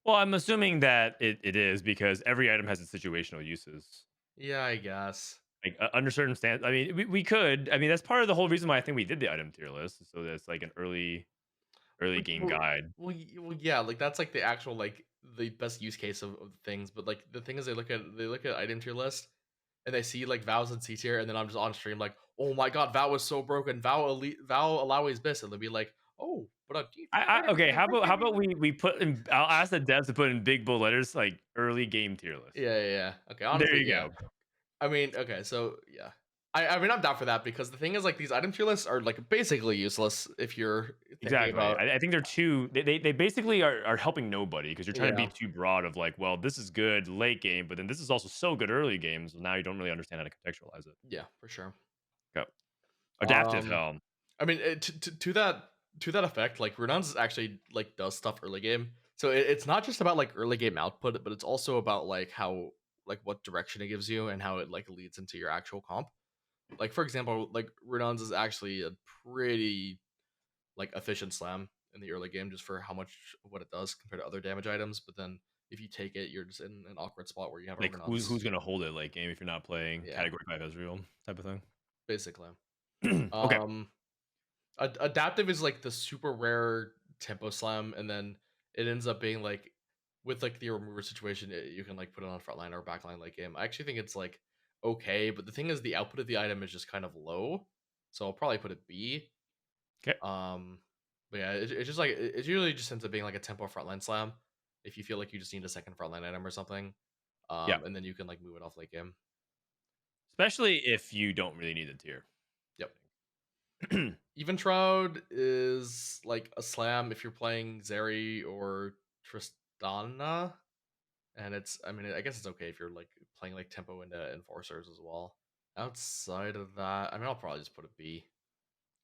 S1: Well, I'm assuming that it is because every item has its situational uses.
S2: Yeah, I guess.
S1: Like under certain stand, I mean, we could. I mean, that's part of the whole reason why I think we did the item tier list, so that's like an early
S2: Well,
S1: game
S2: well,
S1: guide.
S2: well, yeah, like that's like the actual like the best use case of the things. But like the thing is, they look at item tier list and they see like Vows in C tier, and then I'm just on stream like, oh my god, Vow was so broken. Vow elite, Vow allow his best, and they'll be like, oh, but on
S1: Okay,
S2: TFTAcademy,
S1: how about we put in? I'll ask the devs to put in big bold letters like early game tier list.
S2: yeah. Okay,
S1: There
S2: honestly,
S1: you
S2: yeah.
S1: go.
S2: I mean, okay, so yeah. I mean, I'm down for that because the thing is, like, these item tier lists are like basically useless if you're thinking
S1: Exactly.
S2: about
S1: I think they're too. They basically are helping nobody because you're trying to be
S2: yeah,
S1: too broad of like, well, this is good late game, but then this is also so good early games. Now you don't really understand how to contextualize it.
S2: yeah, for sure.
S1: Go adaptive
S2: Um,
S1: helm.
S2: I mean, to that effect, like Runon's actually like does stuff early game. So it's not just about like early game output, but it's also about like how like what direction it gives you and how it like leads into your actual comp. Like for example, like Runon's is actually a pretty like efficient slam in the early game just for how much of what it does compared to other damage items. But then if you take it, you're just in an awkward spot where you have a
S1: Like who's
S2: Runon's.
S1: gonna hold it late game if you're not playing
S2: Yeah,
S1: category 5 Ezreal type of
S2: basically.
S1: thing? Okay.
S2: Um, adaptive is like the super rare tempo slam, and then it ends up being like with like the remover situation, you can like put it on frontline or backline late game. I actually think it's like okay, but the thing is the output of the item is just kind of low, so I'll probably put it B.
S1: Okay.
S2: Um, but yeah, it's just like it usually just ends up being like a tempo frontline slam if you feel like you just need a second frontline item or something.
S1: Yeah.
S2: And then you can like move it off late game.
S1: Especially if you don't really need the tier.
S2: Yep.
S1: I think.
S2: Even Shroud is like a slam if you're playing Zeri or Tristana. And it's, I mean, I guess it's okay if you're like playing like tempo into enforcers as well. Outside of that, I mean, I'll probably just put a B.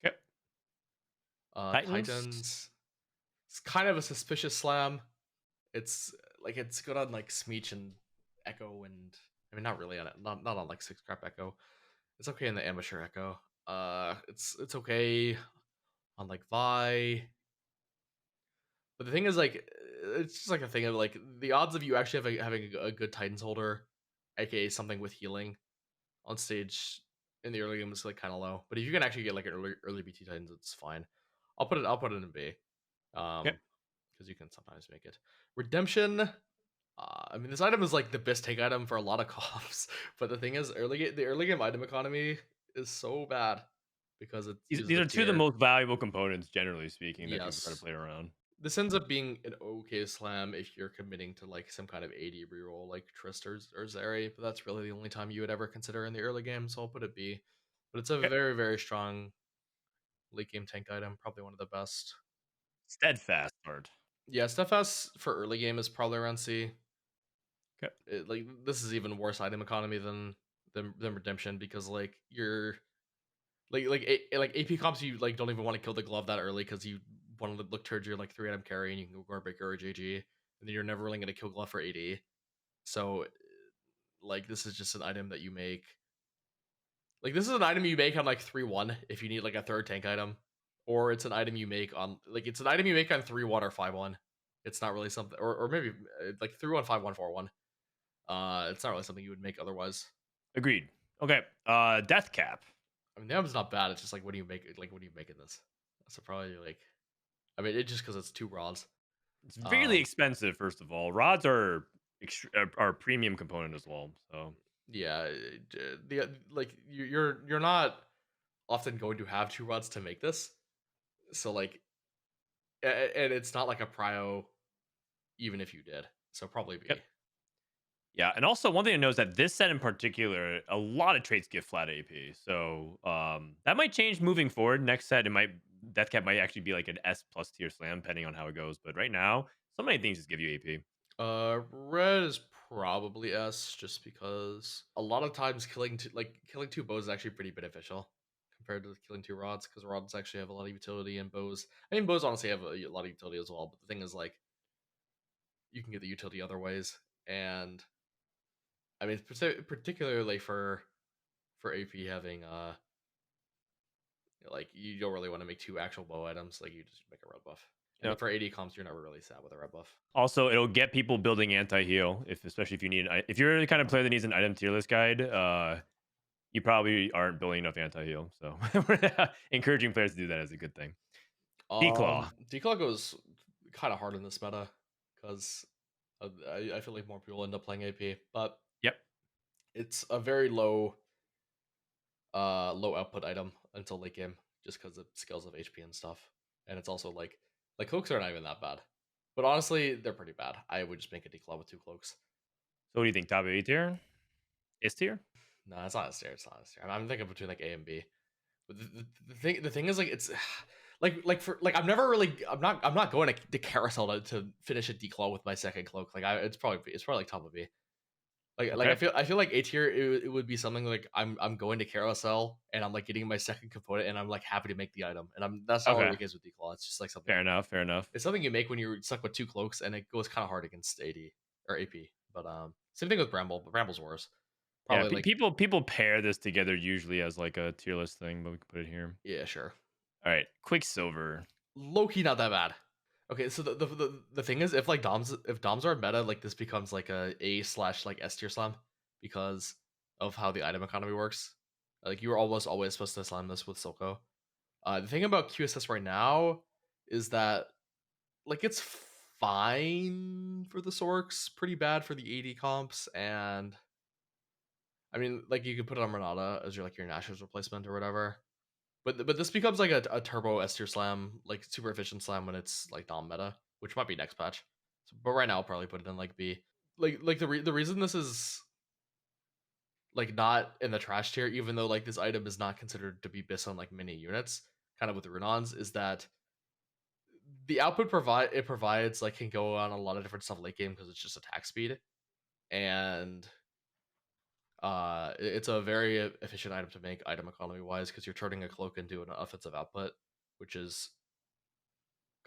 S1: Okay. Titans.
S2: Titans, it's kind of a suspicious slam. It's like it's good on like Smeech and Echo, and I mean, not really on it, not on like Six Crap Echo. It's okay in the Amateur Echo. It's okay on like Vi. But the thing is, like, it's just like a thing of like the odds of you actually having a good Titans holder, aka something with healing, on stage in the early game is like kind of low. But if you can actually get like an early BT Titans, it's fine. I'll put it in B.
S1: Okay.
S2: Because you can sometimes make it. Redemption. I mean, this item is like the best take item for a lot of comps, but the thing is, the early game item economy is so bad because it
S1: These,
S2: uses
S1: these
S2: a
S1: are two of the
S2: tier.
S1: most valuable components, generally speaking, that people try to
S2: Yes,
S1: play around.
S2: this ends up being an okay slam if you're committing to like some kind of 80 reroll like Trist or Zeri, but that's really the only time you would ever consider in the early game, so I'll put it B. But it's a
S1: Okay.
S2: very, very strong late game tank item, probably one of the best.
S1: Steadfast card.
S2: Yeah, Steadfast for early game is probably around C.
S1: Okay.
S2: Like this is even worse item economy than Redemption because like you're like AP comps you like don't even want to kill the glove that early because you want to look towards your like 3 item carry and you can go Garbreaker or JG, and then you're never really going to kill glove for AD. So like this is just an item that you make. Like this is an item you make on like 3-1 if you need like a third tank item, or it's an item you make on like it's an item you make on 3-1 or 5-1. It's not really something, or maybe like 3-1, 5-1, 4-1. It's not really something you would make otherwise.
S1: Agreed. Okay. Death cap.
S2: I mean, the album's not bad. It's just like, what do you make? Like, what do you make in this? So probably like, I mean, it just because it's two rods.
S1: It's really
S2: Um,
S1: expensive. First of all, rods are a premium component as well. So
S2: yeah, the like you're not often going to have two rods to make this. So like, and it's not like a prio, even if you did. So probably B.
S1: yep. Yeah, and also one thing to know is that this set in particular, a lot of traits give flat AP. So that might change moving forward. Next set, it might Death Cap might actually be like an S plus tier slam, depending on how it goes. But right now, so many things just give you AP.
S2: Red is probably S, just because a lot of times killing two bows is actually pretty beneficial compared to killing two rods, because rods actually have a lot of utility, and bows. I mean, bows honestly have a lot of utility as well. But the thing is, like, you can get the utility other ways, and I mean, particularly for AP having like you don't really want to make two actual bow items. Like you just make a red buff, and then
S1: Yep.
S2: for AD comps, you're never really sad with a red buff.
S1: Also, it'll get people building anti-heal, if especially if you need if you're the kind of player that needs an item tier list guide, you probably aren't building enough anti-heal. So encouraging players to do that is a good thing. Declaw.
S2: Declaw goes kind of hard in this meta because I feel like more people end up playing AP, but
S1: Yep.
S2: it's a very low output item until late game, just because of scales of HP and stuff. And it's also like cloaks are not even that bad, but honestly, they're pretty bad. I would just make a Declaw with two cloaks.
S1: So what do you think? Top A tier? S tier?
S2: No, it's not a stair. It's not a stair. I'm thinking between like A and B. But the thing is like it's I'm not going to carousel to finish a declaw with my second cloak. Like it's probably like top of B. Like
S1: Okay.
S2: I feel like A tier it would be something like I'm going to carousel and I'm like getting my second component and I'm like happy to make the item, and that's not really
S1: Okay.
S2: the case with declaw. It's just like something
S1: Fair enough. Fair enough.
S2: it's something you make when you're stuck with two cloaks, and it goes kind of hard against AD or AP. But same thing with Bramble, but Bramble's worse.
S1: Yeah,
S2: Probably like
S1: people pair this together usually as like a tier list thing, but we can put it here.
S2: yeah, sure.
S1: All right, Quicksilver.
S2: Low key not that bad. Okay, so the thing is, if Doms are meta, like this becomes like a slash like S tier slam because of how the item economy works. Like you were almost always supposed to slam this with Silco. The thing about QSS right now is that like it's fine for the Sorks, pretty bad for the AD comps, and I mean like you could put it on Renata as your Nash's replacement or whatever. But this becomes like a turbo S tier slam, like super efficient slam when it's like Dom meta, which might be next patch. So, but right now I'll probably put it in like B. Like the reason this is like not in the trash tier, even though like this item is not considered to be bis on like many units, kind of with the Runons, is that the output provides like can go on a lot of different stuff late game because it's just attack speed, and it's a very efficient item to make item economy wise because you're turning a cloak into an offensive output, which is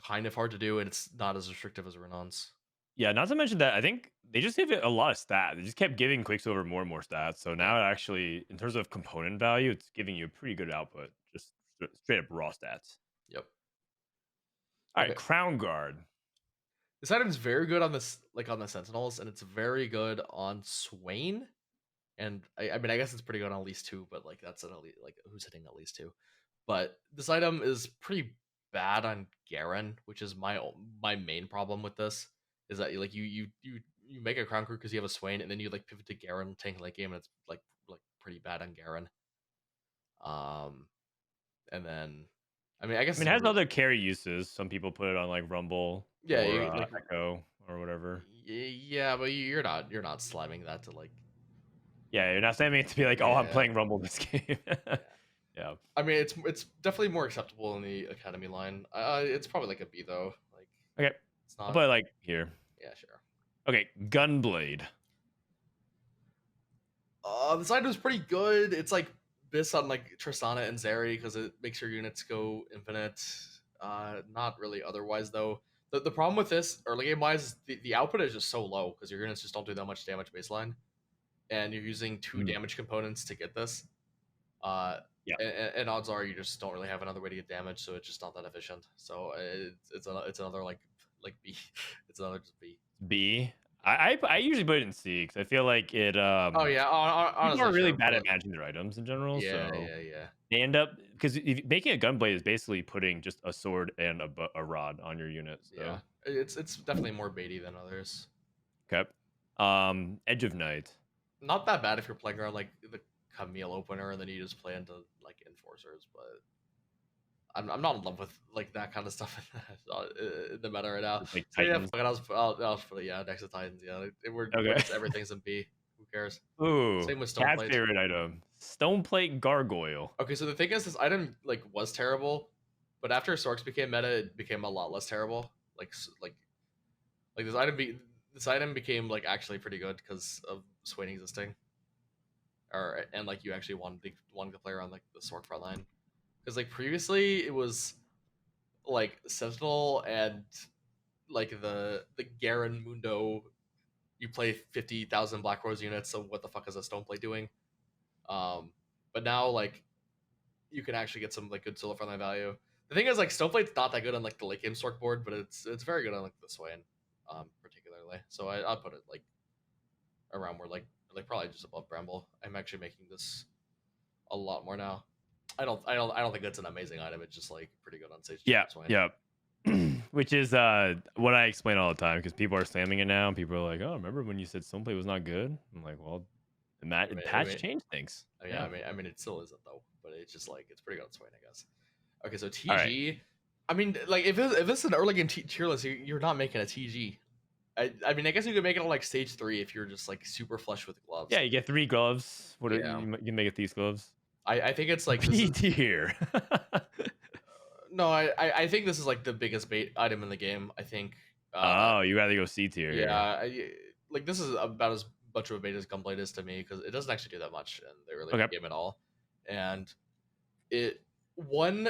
S2: kind of hard to do, and it's not as restrictive as Renon's.
S1: Yeah, not to mention that I think they just gave it a lot of stats. They just kept giving Quicksilver more and more stats. So
S2: Yeah.
S1: now it actually, in terms of component value, it's giving you a pretty good output. Just straight up raw stats.
S2: Yep.
S1: All right,
S2: Okay.
S1: Crown Guard.
S2: This item's very good on this, like on the Sentinels, and it's very good on Swain. and I mean I guess it's pretty good on at least 2, but like that's an elite, like who's hitting at least 2. But this item is pretty bad on Garen, which is my main problem with this. Is that like you make a crown crew because you have a Swain, and then you like pivot to Garen tank late game, and it's like pretty bad on Garen. And then I mean I
S1: I
S2: guess
S1: mean, it has other carry uses. Some people put it on like Rumble
S2: yeah,
S1: or
S2: you like
S1: Echo or whatever.
S2: yeah, but you're not slamming that to like
S1: Yeah, you're not saying it to be like, oh, I'm
S2: yeah
S1: playing Rumble this game.
S2: yeah.
S1: Yeah.
S2: I mean it's definitely more acceptable in the Academy line. It's probably like a B though. Like
S1: Okay.
S2: it's
S1: I'll
S2: not
S1: put it like here.
S2: yeah sure.
S1: Okay, Gunblade.
S2: This item is pretty good. It's like this on like Tristana and Zeri because it makes your units go infinite. Not really otherwise though. The problem with this early game wise, the output is just so low because your units just don't do that much damage baseline, and you're using 2
S1: Mm.
S2: damage components to get this. Uh,
S1: Yeah.
S2: and odds are you just don't really have another way to get damage, so it's just not that efficient. So it's another like B. It's another just B.
S1: B. I usually put it in C because I feel like it
S2: Oh yeah,
S1: people
S2: honestly,
S1: are really
S2: sure,
S1: bad
S2: put
S1: at
S2: it.
S1: managing their items in general,
S2: Yeah,
S1: so
S2: yeah, yeah.
S1: they end up because making a gunblade is basically putting just a sword and a rod on your unit.
S2: Yeah,
S1: So
S2: it's definitely more baity than others.
S1: okay. Edge of Night.
S2: Not that bad if you're playing around like the Camille opener and then you just play into like enforcers, but I'm not in love with like that kind of stuff in the meta right now.
S1: With, like
S2: So yeah,
S1: Titans.
S2: fuck it, I'll put it, yeah, next to Titans. Yeah, we're
S1: Okay.
S2: just everything's in B. Who cares?
S1: Ooh,
S2: Same with
S1: Cat's
S2: Stoneplate.
S1: favorite item, Stoneplate Gargoyle.
S2: Okay, so the thing is, this item like was terrible, but after Sorks became meta, it became a lot less terrible. Like this item became like actually pretty good because of Swain existing, or and like you actually won the player on like the Sork front line. Because like previously it was like Sentinel and like the Garen Mundo. You play 50,000 Black Rose units, so what the fuck is a Stoneplate doing? But now like you can actually get some like good solo frontline value. The thing is like Stoneplate's not that good on like the late game Sork board, but it's very good on like the Swain, particularly. So I'll put it like around where like probably just above Bramble. I'm actually making this a lot more now. I don't think that's an amazing item. It's just like pretty good on Sage.
S1: Yeah,
S2: Swain.
S1: yeah. Which is what I explain all the time because people are slamming it now. And people are like, "Oh, remember when you said Stoneplate was not good?" I'm like, "Well, the patch changed things."
S2: Yeah, I mean, it still isn't though, but it's just like it's pretty good on Swain, I guess. Okay, so
S1: All right.
S2: TG. I mean, like if it's an early game tier list, you're not making a TG. I mean, I guess you could make it on like stage 3 if you're just like super flush with gloves.
S1: Yeah, you get 3 gloves. What
S2: Yeah.
S1: you make it these gloves?
S2: I think it's like
S1: B tier.
S2: no, I think this is like the biggest bait item in the game. I think.
S1: Oh, you rather go C tier?
S2: Yeah, like this is about as much of a bait as Gunblade is to me because it doesn't actually do that much in the early
S1: Okay.
S2: game at all, and it one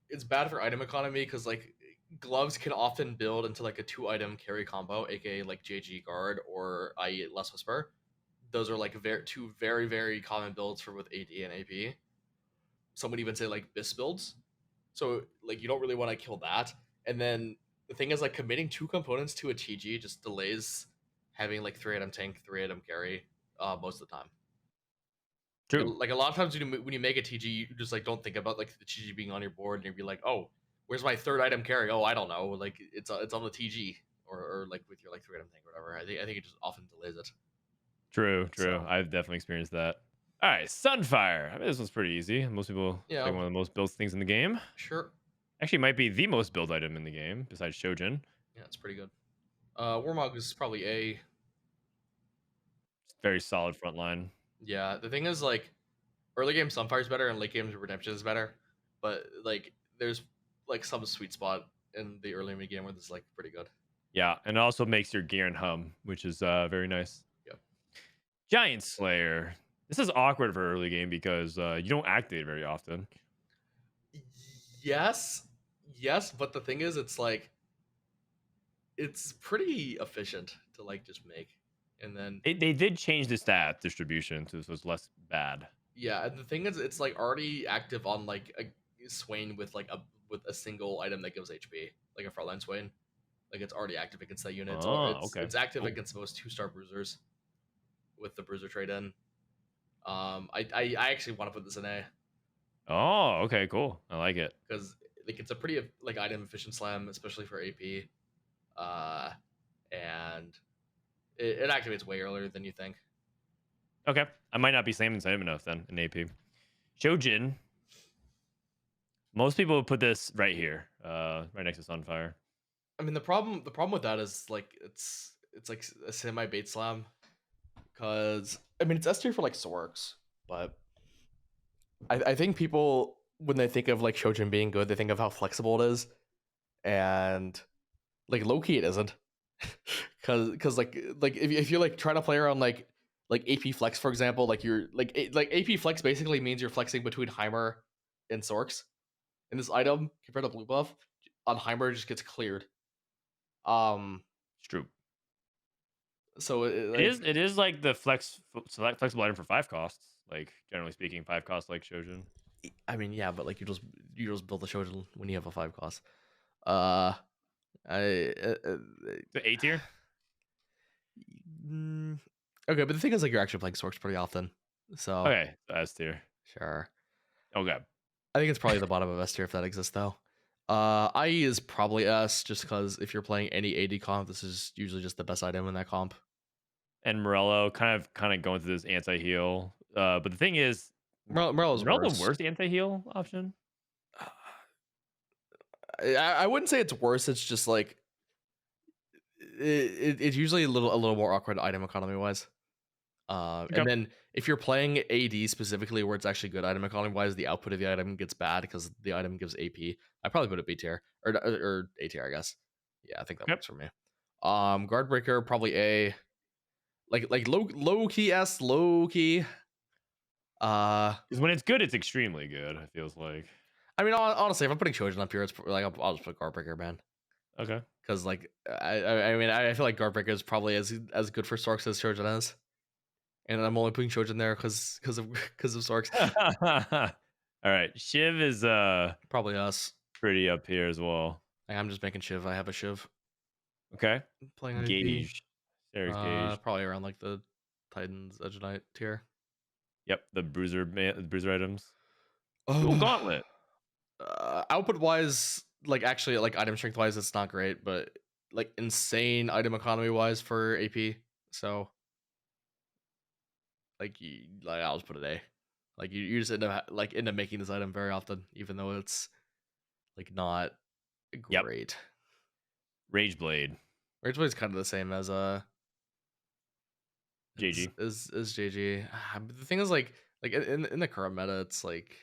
S2: it's bad for item economy because like gloves can often build into like a 2 item carry combo, aka like JG guard or IE less whisper. Those are like two very very common builds for both AD and AP. Some would even say like BIS builds. So like you don't really want to kill that. And then the thing is like committing 2 components to a TG just delays having like 3 item tank, 3 item carry most of the time.
S1: True.
S2: Like a lot of times when you make a TG, you just like don't think about like the TG being on your board, and you'd be like, oh, where's my 3rd item carry? Oh, I don't know. Like it's on the TG or like with your like 3 item tank or whatever. I think it just often delays it.
S1: True.
S2: So.
S1: I've definitely experienced that. All right, Sunfire. I mean, this one's pretty easy. Most people
S2: Yeah.
S1: like one of the most built things in the game.
S2: Sure.
S1: Actually, might be the most built item in the game besides Shojin.
S2: Yeah, it's pretty good. Warmog is probably A.
S1: Very solid front line.
S2: Yeah, the thing is like early game Sunfire is better and late game Redemption is better, but like there's like some sweet spot in the early mid game where this is like pretty good.
S1: Yeah, and it also makes your Garen hum, which is very nice.
S2: Yep.
S1: Giant Slayer. This is awkward for early game because you don't activate very often.
S2: Yes, but the thing is, it's like it's pretty efficient to like just make, and then
S1: They did change the stat distribution so this was less bad.
S2: yeah, and the thing is, it's like already active on like a Swain with a single item that gives HP, like a frontline Swain. Like it's already active against that unit.
S1: Oh, okay.
S2: It's active
S1: Cool.
S2: against most 2-star bruisers with the bruiser trade in. I actually want to put this in A
S1: Oh, okay, cool. I like it.
S2: because like it's a pretty like item efficient slam, especially for AP. Uh, and it activates way earlier than you think.
S1: Okay, I might not be slamming same enough then in AP. Shojin. Most people would put this right here, right next to Sunfire.
S2: I mean, the problem with that is like it's like a semi bait slam because I mean it's S tier for like Sorks, but I think people when they think of like Shojin being good, they think of how flexible it is, and like low key it isn't, because like if you're like trying to play around like AP flex for example, like you're like AP flex basically means you're flexing between Heimer and Sorks in this item compared to blue buff. On Heimer just gets cleared.
S1: It's true.
S2: So
S1: It is like the flexible item for 5 costs. Like generally speaking, 5 costs like Shojin.
S2: I mean, yeah, but like you just build the Shojin when you have a 5 cost. Uh, I
S1: The A tier.
S2: okay, but the thing is, like, you're actually playing Sorks pretty often, so
S1: Okay, S tier.
S2: sure.
S1: Okay.
S2: I think it's probably the bottom of S tier if that exists though. IE is probably S just because if you're playing any AD comp, this is usually just the best item in that comp.
S1: And Morello kind of going through this anti-heal. But the thing is,
S2: Morello's
S1: Morello the
S2: worse.
S1: worst anti-heal option?
S2: I wouldn't say it's worse. It's just like it's usually a little more awkward item economy wise.
S1: Okay.
S2: And then if you're playing AD specifically, where it's actually good item economy wise, the output of the item gets bad because the item gives AP. I probably put it B tier or A tier, I guess. Yeah, I think that
S1: Yep.
S2: works for me. Guard breaker probably A. Like low key S, low key.
S1: Because when it's good, it's extremely good. It feels like.
S2: I mean, honestly, if I'm putting Shojin up here, it's like I'll just put guard breaker, man.
S1: Okay.
S2: Because like I mean I feel like guard breaker is probably as good for Sorks as Shojin is. And I'm only putting Shojin there because of Sorks.
S1: All right, Shiv is
S2: Probably us.
S1: pretty up here as well.
S2: I'm just making Shiv. I have a Shiv.
S1: Okay.
S2: Playing IP.
S1: Gauge. There's Gauge.
S2: Probably around like the Titans Edge Knight tier.
S1: Yep, the bruiser items. Dual Gauntlet.
S2: Output wise, like actually like item strength wise, it's not great, but like insane item economy wise for AP. So like I'll just put it A. Like you just end up making this item very often, even though it's like not great.
S1: Yep. Rage Blade.
S2: Rage Blade is kind of the same as
S1: JG.
S2: Is JG. But the thing is like in the current meta, it's like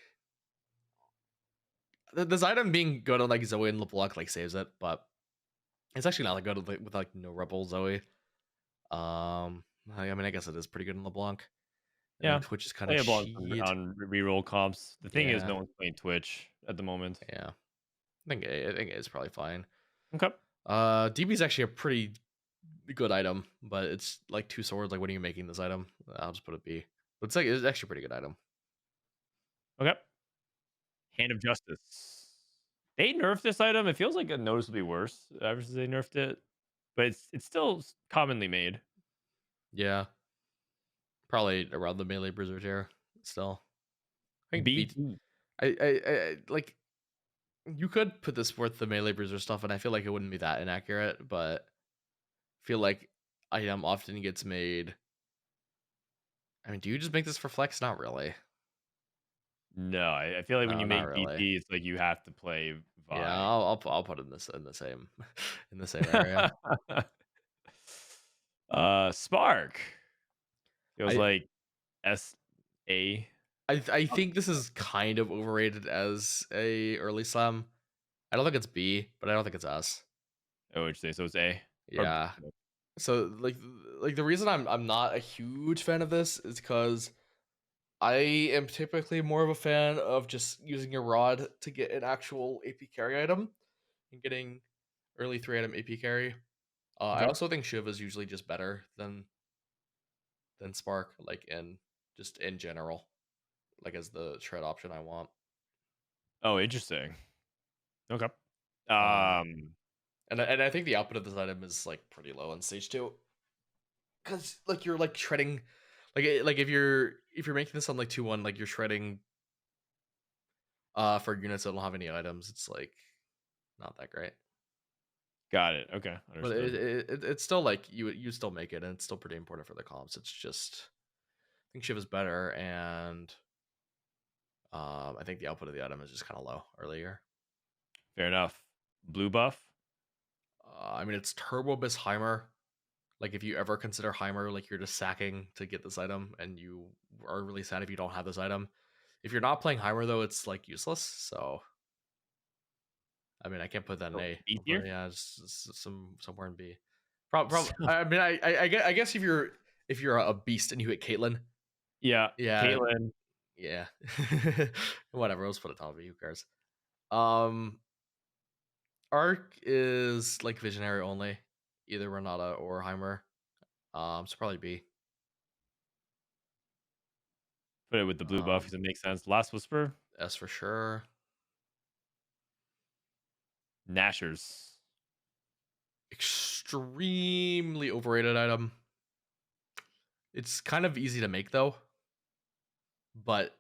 S2: this item being good on like Zoe and LeBlanc like saves it, but it's actually not that good with like no Rebel Zoe. I mean, I guess it is pretty good in LeBlanc.
S1: Yeah,
S2: Twitch is kind of cheat
S1: on reroll comps. The thing is, no one's playing Twitch at the moment.
S2: Yeah, I think it's probably fine.
S1: Okay.
S2: DB is actually a pretty good item, but it's like 2 swords. Like, when are you making this item? I'll just put it B. But it's actually a pretty good item.
S1: Okay. Hand of Justice. They nerfed this item. It feels like a noticeably worse ever since they nerfed it, but it's still commonly made.
S2: Yeah, probably around the melee bruiser tier still. I think
S1: B.
S2: I like. You could put this worth the melee bruiser stuff, and I feel like it wouldn't be that inaccurate, but I feel like item often gets made. I mean, do you just make this for flex? Not really.
S1: No, I feel like when you make
S2: really.
S1: DP, it's like you have to play Vi.
S2: Yeah, I'll put it in the same in the same area.
S1: Spark. Feels like SA.
S2: I think this is kind of overrated as a early slam. I don't think it's B, but I don't think it's S.
S1: Oh, interesting. So it's A.
S2: Yeah. So like the reason I'm not a huge fan of this is because I am typically more of a fan of just using your rod to get an actual AP carry item and getting early 3 item AP carry. I also think Shiv is usually just better than Spark, like in general, like as the shred option I want.
S1: Oh, interesting. Okay.
S2: And I think the output of this item is like pretty low in stage 2, because like you're like shredding like if you're making this on like 2-1, like you're shredding for units that don't have any items, it's like not that great.
S1: Got it. Okay,
S2: But
S1: understood.
S2: it's still like you still make it, and it's still pretty important for the comps. It's just I think Shiv is better, and I think the output of the item is just kind of low earlier.
S1: Fair enough. Blue buff.
S2: I mean, it's Turbo Bis Heimer. Like, if you ever consider Heimer, like you're just sacking to get this item, and you are really sad if you don't have this item. If you're not playing Heimer, though, it's like useless. So, I mean, I can't put that in
S1: Oh,
S2: A.
S1: B
S2: I'll put
S1: tier.
S2: it, yeah, somewhere in B. Probably. I mean, I guess if you're a beast and you hit Caitlyn,
S1: Yeah,
S2: yeah,
S1: Caitlyn.
S2: yeah, whatever. Let's put it top B. Who cares? Um, Arc is like visionary only, either Renata or Heimer. So probably B.
S1: Put it with the blue buff
S2: Um,
S1: because it makes sense. Last Whisper.
S2: S for sure.
S1: Nashers.
S2: Extremely overrated item. It's kind of easy to make though, but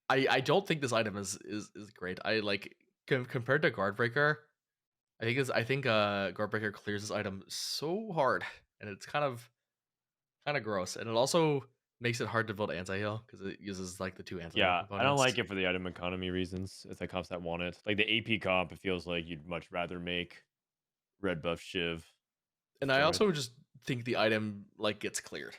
S2: I don't think this item is great. I like compared to Guardbreaker. I think Guardbreaker clears this item so hard, and it's kind of gross, and it also makes it hard to build anti-heal because it uses like the 2 anti-heal
S1: Yeah, I don't
S2: components.
S1: like it for the item economy reasons. It's like comps that want it. Like the AP comp, it feels like you'd much rather make red buff Shiv
S2: And I
S1: for it.
S2: also just think the item like gets cleared.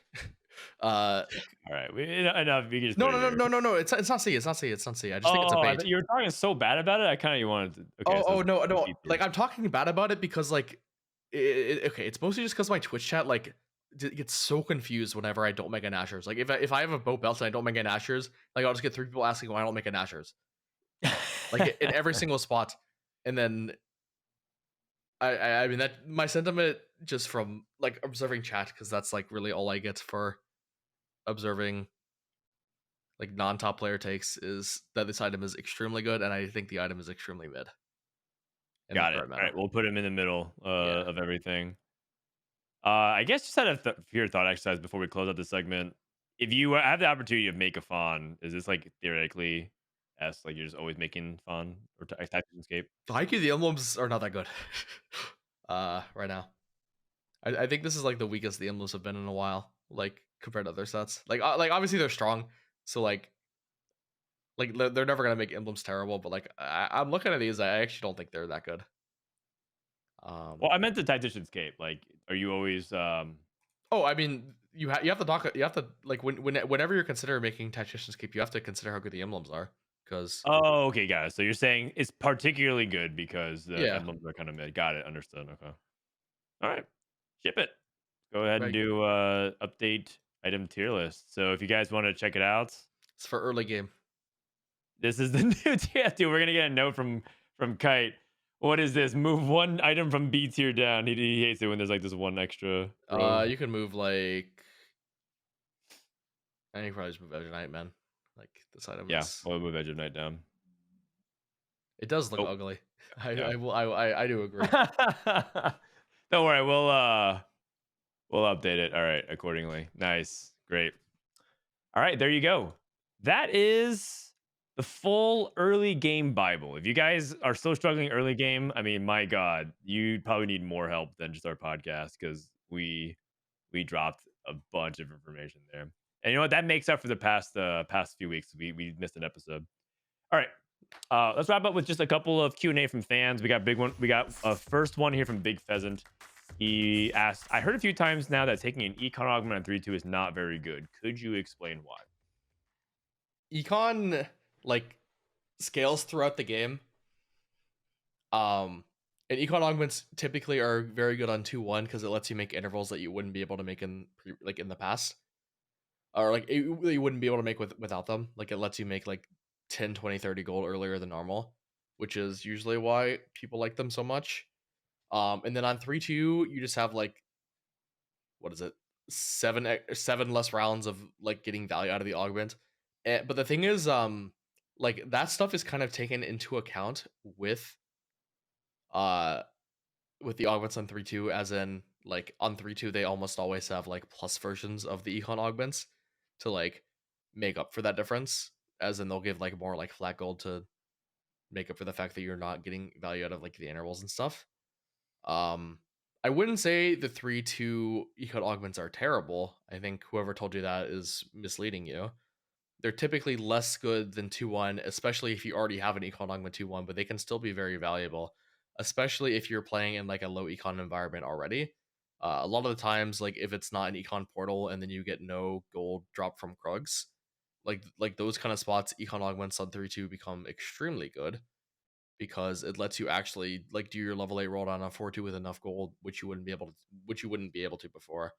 S2: uh
S1: All right, enough. We can just
S2: no
S1: put
S2: no
S1: it
S2: no
S1: here.
S2: no no no it's not C, it's not C, it's not C. I just think it's a
S1: Oh, I
S2: bait.
S1: thought you were talking so bad about it. I kind of wanted to. Okay, so
S2: Oh
S1: it's
S2: no no
S1: B tier.
S2: like I'm talking bad about it because like okay, it's mostly just because my Twitch chat like gets so confused whenever I don't make an Ashers. Like if I have a boat belt and I don't make an Ashers, like I'll just get 3 people asking why I don't make an Ashers. Like in every single spot. And then I mean that my sentiment just from like observing chat, because that's like really all I get for observing like non-top player takes, is that this item is extremely good, and I think the item is extremely mid in the
S1: Got it.
S2: current
S1: All right,
S2: meta.
S1: we'll put him in the middle
S2: Yeah.
S1: of everything. I guess just had a fear thought exercise before we close out this segment. If you have the opportunity to make a fawn, is this like theoretically S? Like you're just always making fawn or tactics escape?
S2: The Haiku, the emblems are not that good. Right now. I think this is like the weakest the emblems have been in a while, like compared to other sets. Like obviously they're strong, so like they're never gonna make emblems terrible, but like I'm looking at these, I actually don't think they're that good.
S1: Well, I meant the tactician escape. Like, are you always
S2: Oh, I mean, you have to talk. You have to like whenever you're considering making tacticians keep, you have to consider how good the emblems are. Because
S1: Oh, okay, got it. So you're saying it's particularly good because the
S2: yeah,
S1: emblems are kind of mid. Got it. Understood. Okay. All right. Ship it. Go ahead and
S2: right.
S1: do update item tier list. So if you guys want to check it out,
S2: It's for early game.
S1: this is the new TFT. We're gonna get a note from Kite. What is this? Move one item from B tier down. He hates it when there's like this one extra row.
S2: You can move like I think you probably just move Edge of Night, man. Like this item
S1: Yeah,
S2: is
S1: we'll move Edge of Night down.
S2: it does look
S1: Oh,
S2: ugly.
S1: yeah.
S2: I do agree.
S1: Don't worry, we'll update it. All right, accordingly. Nice, great. All right, there you go. That is the full early game Bible. If you guys are still struggling early game, I mean, my God, you probably need more help than just our podcast because we dropped a bunch of information there. And you know what? That makes up for the past few weeks. We missed an episode. All right. Let's wrap up with just a couple of Q&A from fans. We got big one. We got a first one here from Big Pheasant. He asked, I heard a few times now that taking an econ augment on 3-2 is not very good. Could you explain why?
S2: Econ like scales throughout the game. And econ augments typically are very good on 2-1 because it lets you make intervals that you wouldn't be able to make in in the past, or like you wouldn't be able to make without them. Like it lets you make like 10, 20, 30 gold earlier than normal, which is usually why people like them so much. And then on 3-2, you just have like what is it, seven less rounds of like getting value out of the augment. But the thing is, like that stuff is kind of taken into account uh with the augments on 3-2, as in like on 3-2, they almost always have like plus versions of the econ augments to like make up for that difference. As in, they'll give like more like flat gold to make up for the fact that you're not getting value out of like the intervals and stuff. Um, I wouldn't say the 3-2 econ augments are terrible. I think whoever told you that is misleading you. They're typically less good than 2-1, especially if you already have an econ augment 2-1, but they can still be very valuable, especially if you're playing in like a low econ environment already. A lot of the times, like if it's not an econ portal and then you get no gold drop from Krugs, like those kind of spots, econ augments on 3-2 become extremely good because it lets you actually like do your level 8 roll down on 4-2 with enough gold, which you wouldn't be able to before.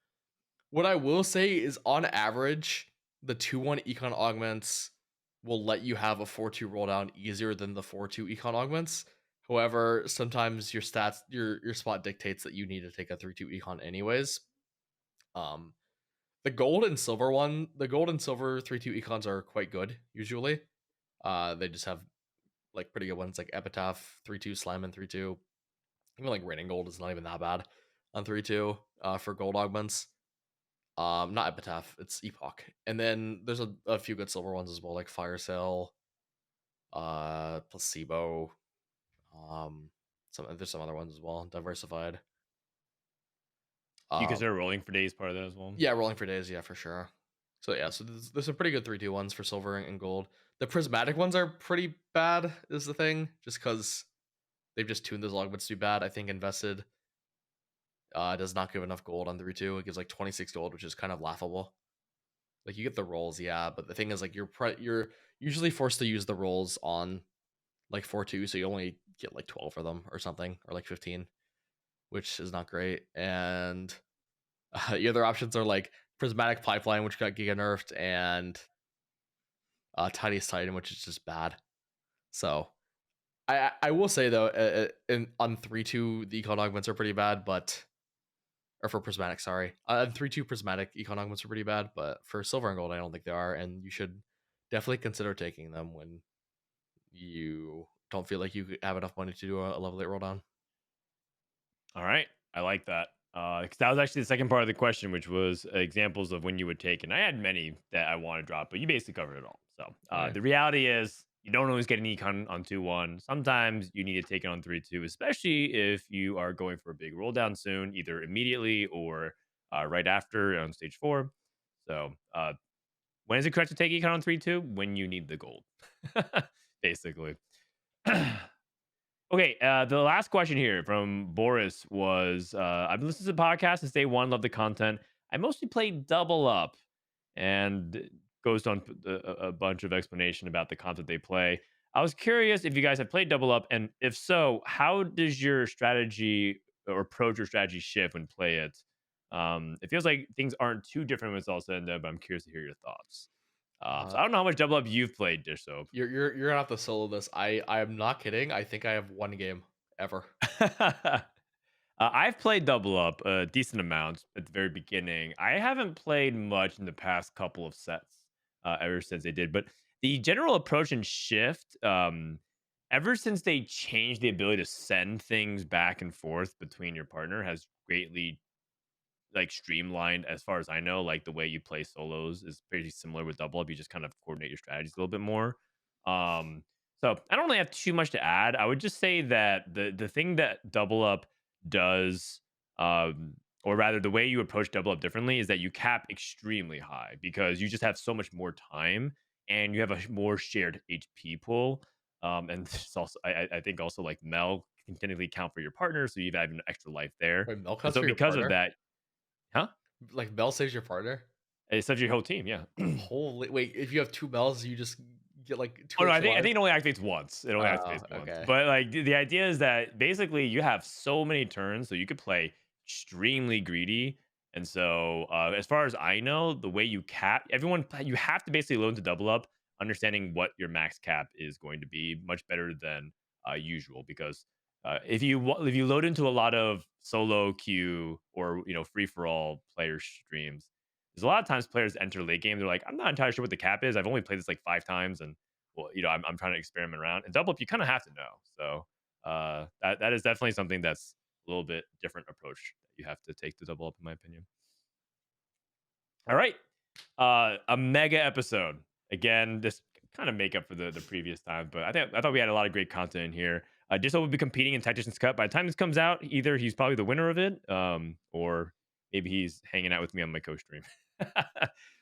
S2: What I will say is, on average, the 2-1 econ augments will let you have a 4-2 roll down easier than the 4-2 econ augments. However, sometimes your stats, your spot dictates that you need to take a 3-2 econ anyways. Um, the gold and silver 3-2 econs are quite good usually. They just have like pretty good ones like Epitaph 3-2, Slime and 3-2. Even like Raining Gold is not even that bad on 3-2 for gold augments. Not Epitaph, it's Epoch. And then there's a few good silver ones as well, like Fire Sale, Placebo. There's some other ones as well, Diversified.
S1: You
S2: Um,
S1: consider rolling for days part of that as well?
S2: yeah, Rolling for Days, yeah, for sure. So yeah, so there's some pretty good 3-2 ones for silver and gold. The prismatic ones are pretty bad, is the thing, just because they've just tuned those augments to be bad. I think Invested does not give enough gold on 3-2. It gives like 26 gold, which is kind of laughable. Like you get the rolls, yeah, but the thing is, like you're usually forced to use the rolls on like 4-2, so you only get like 12 of them or something, or like 15, which is not great. And the other options are like Prismatic Pipeline, which got giga nerfed, and Tiniest Titan, which is just bad. So I will say though, on 3-2 the econ augments are pretty bad, but or for prismatic, sorry. 3-2 prismatic econ augments are pretty bad, but for silver and gold, I don't think they are, and you should definitely consider taking them when you don't feel like you have enough money to do a level 8 roll down.
S1: All right. I like that. Because that was actually the second part of the question, which was examples of when you would take. And I had many that I want to drop, but you basically covered it all. So
S2: Yeah.
S1: the reality is you don't always get an econ on 2-1. Sometimes you need to take it on 3-2, especially if you are going for a big roll down soon, either immediately or right after on stage 4. So when is it correct to take econ on 3-2? When you need the gold, basically. Okay, the last question here from Boris was I've listened to the podcast since day one, love the content. I mostly play double up and goes on a bunch of explanation about the content they play. I was curious if you guys have played double up, and if so, how does your strategy or approach your strategy shift when play it? It feels like things aren't too different when it's all said and done, but I'm curious to hear your thoughts. So
S2: Uh,
S1: I don't know how much double up you've played, Dish Soap.
S2: you're gonna have to solo this. I am not kidding. I think I have one game ever.
S1: I've played double up a decent amount at the very beginning. I haven't played much in the past couple of sets ever since they did, but the general approach and shift, ever since they changed the ability to send things back and forth between your partner, has greatly like streamlined as far as I know. Like the way you play solos is pretty similar with double up. You just kind of coordinate your strategies a little bit more. Um, so I don't really have too much to add. I would just say that the thing that double up does, or rather the way you approach double up differently, is that you cap extremely high because you just have so much more time and you have a more shared HP pool. And it's also I think also like Mel can technically count for your partner, so you have an extra life there.
S2: Wait, Mel
S1: And
S2: counts
S1: so
S2: for your
S1: because of
S2: partner?
S1: that, huh?
S2: Like Mel saves your partner?
S1: It's such your whole team, yeah.
S2: Holy wait! If you have two Mels, you just get like two
S1: Oh no,
S2: extra
S1: I
S2: lives.
S1: think it only activates once. It only activates once.
S2: Okay.
S1: But like the idea is that basically you have so many turns, so you could play extremely greedy. And so, as far as I know, the way you cap everyone, you have to basically load into double up, understanding what your max cap is going to be, much better than usual. Because if you load into a lot of solo queue or free for all player streams, there's a lot of times players enter late game. They're like, I'm not entirely sure what the cap is. I've only played this like 5 times, and well, I'm trying to experiment around. And double up, you kind of have to know. So that is definitely something that's a little bit different approach you have to take the double up, in my opinion. All right. A mega episode. Again, this kind of make up for the previous time, but I thought we had a lot of great content in here. Dishsoap will be competing in Tactician's Cup. By the time this comes out, either he's probably the winner of it, or maybe he's hanging out with me on my co-stream.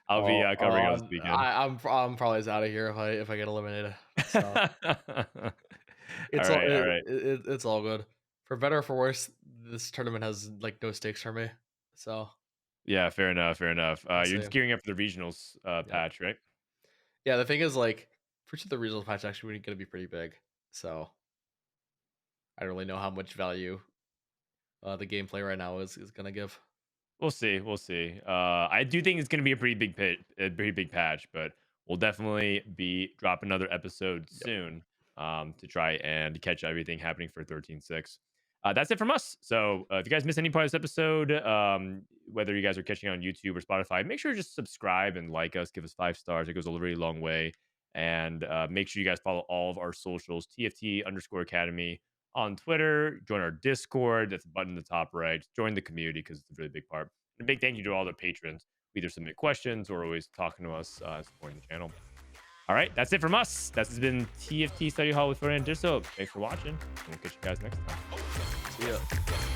S1: I'll be covering it this weekend.
S2: I'm probably out of here if I get eliminated. So
S1: All
S2: it's
S1: right, all right.
S2: it's all good. For better or for worse, this tournament has like no stakes for me. So
S1: Yeah, fair enough, fair enough.
S2: we'll
S1: You're
S2: see.
S1: just gearing up for the regionals
S2: Yep.
S1: patch, right?
S2: Yeah, the thing is, like, pretty sure the regional patch actually going to be pretty big. So I don't really know how much value the gameplay right now is going to give.
S1: We'll see. We'll see. I do think it's going to be a pretty big a pretty big patch, but we'll definitely be dropping another episode
S2: Yep.
S1: soon to try and catch everything happening for 13.6. That's it from us. So if you guys missed any part of this episode, whether you guys are catching on YouTube or Spotify, make sure to just subscribe and like us, give us 5 stars. It goes a really long way. And make sure you guys follow all of our socials, TFT_Academy on Twitter, join our Discord. That's a button in the top right. Join the community because it's a really big part. And a big thank you to all the patrons who either submit questions or always talking to us, supporting the channel. All right, that's it from us. This has been TFT Study Hall with Frodan and Dishsoap. Thanks for watching, and we'll catch you guys next time.
S2: See ya.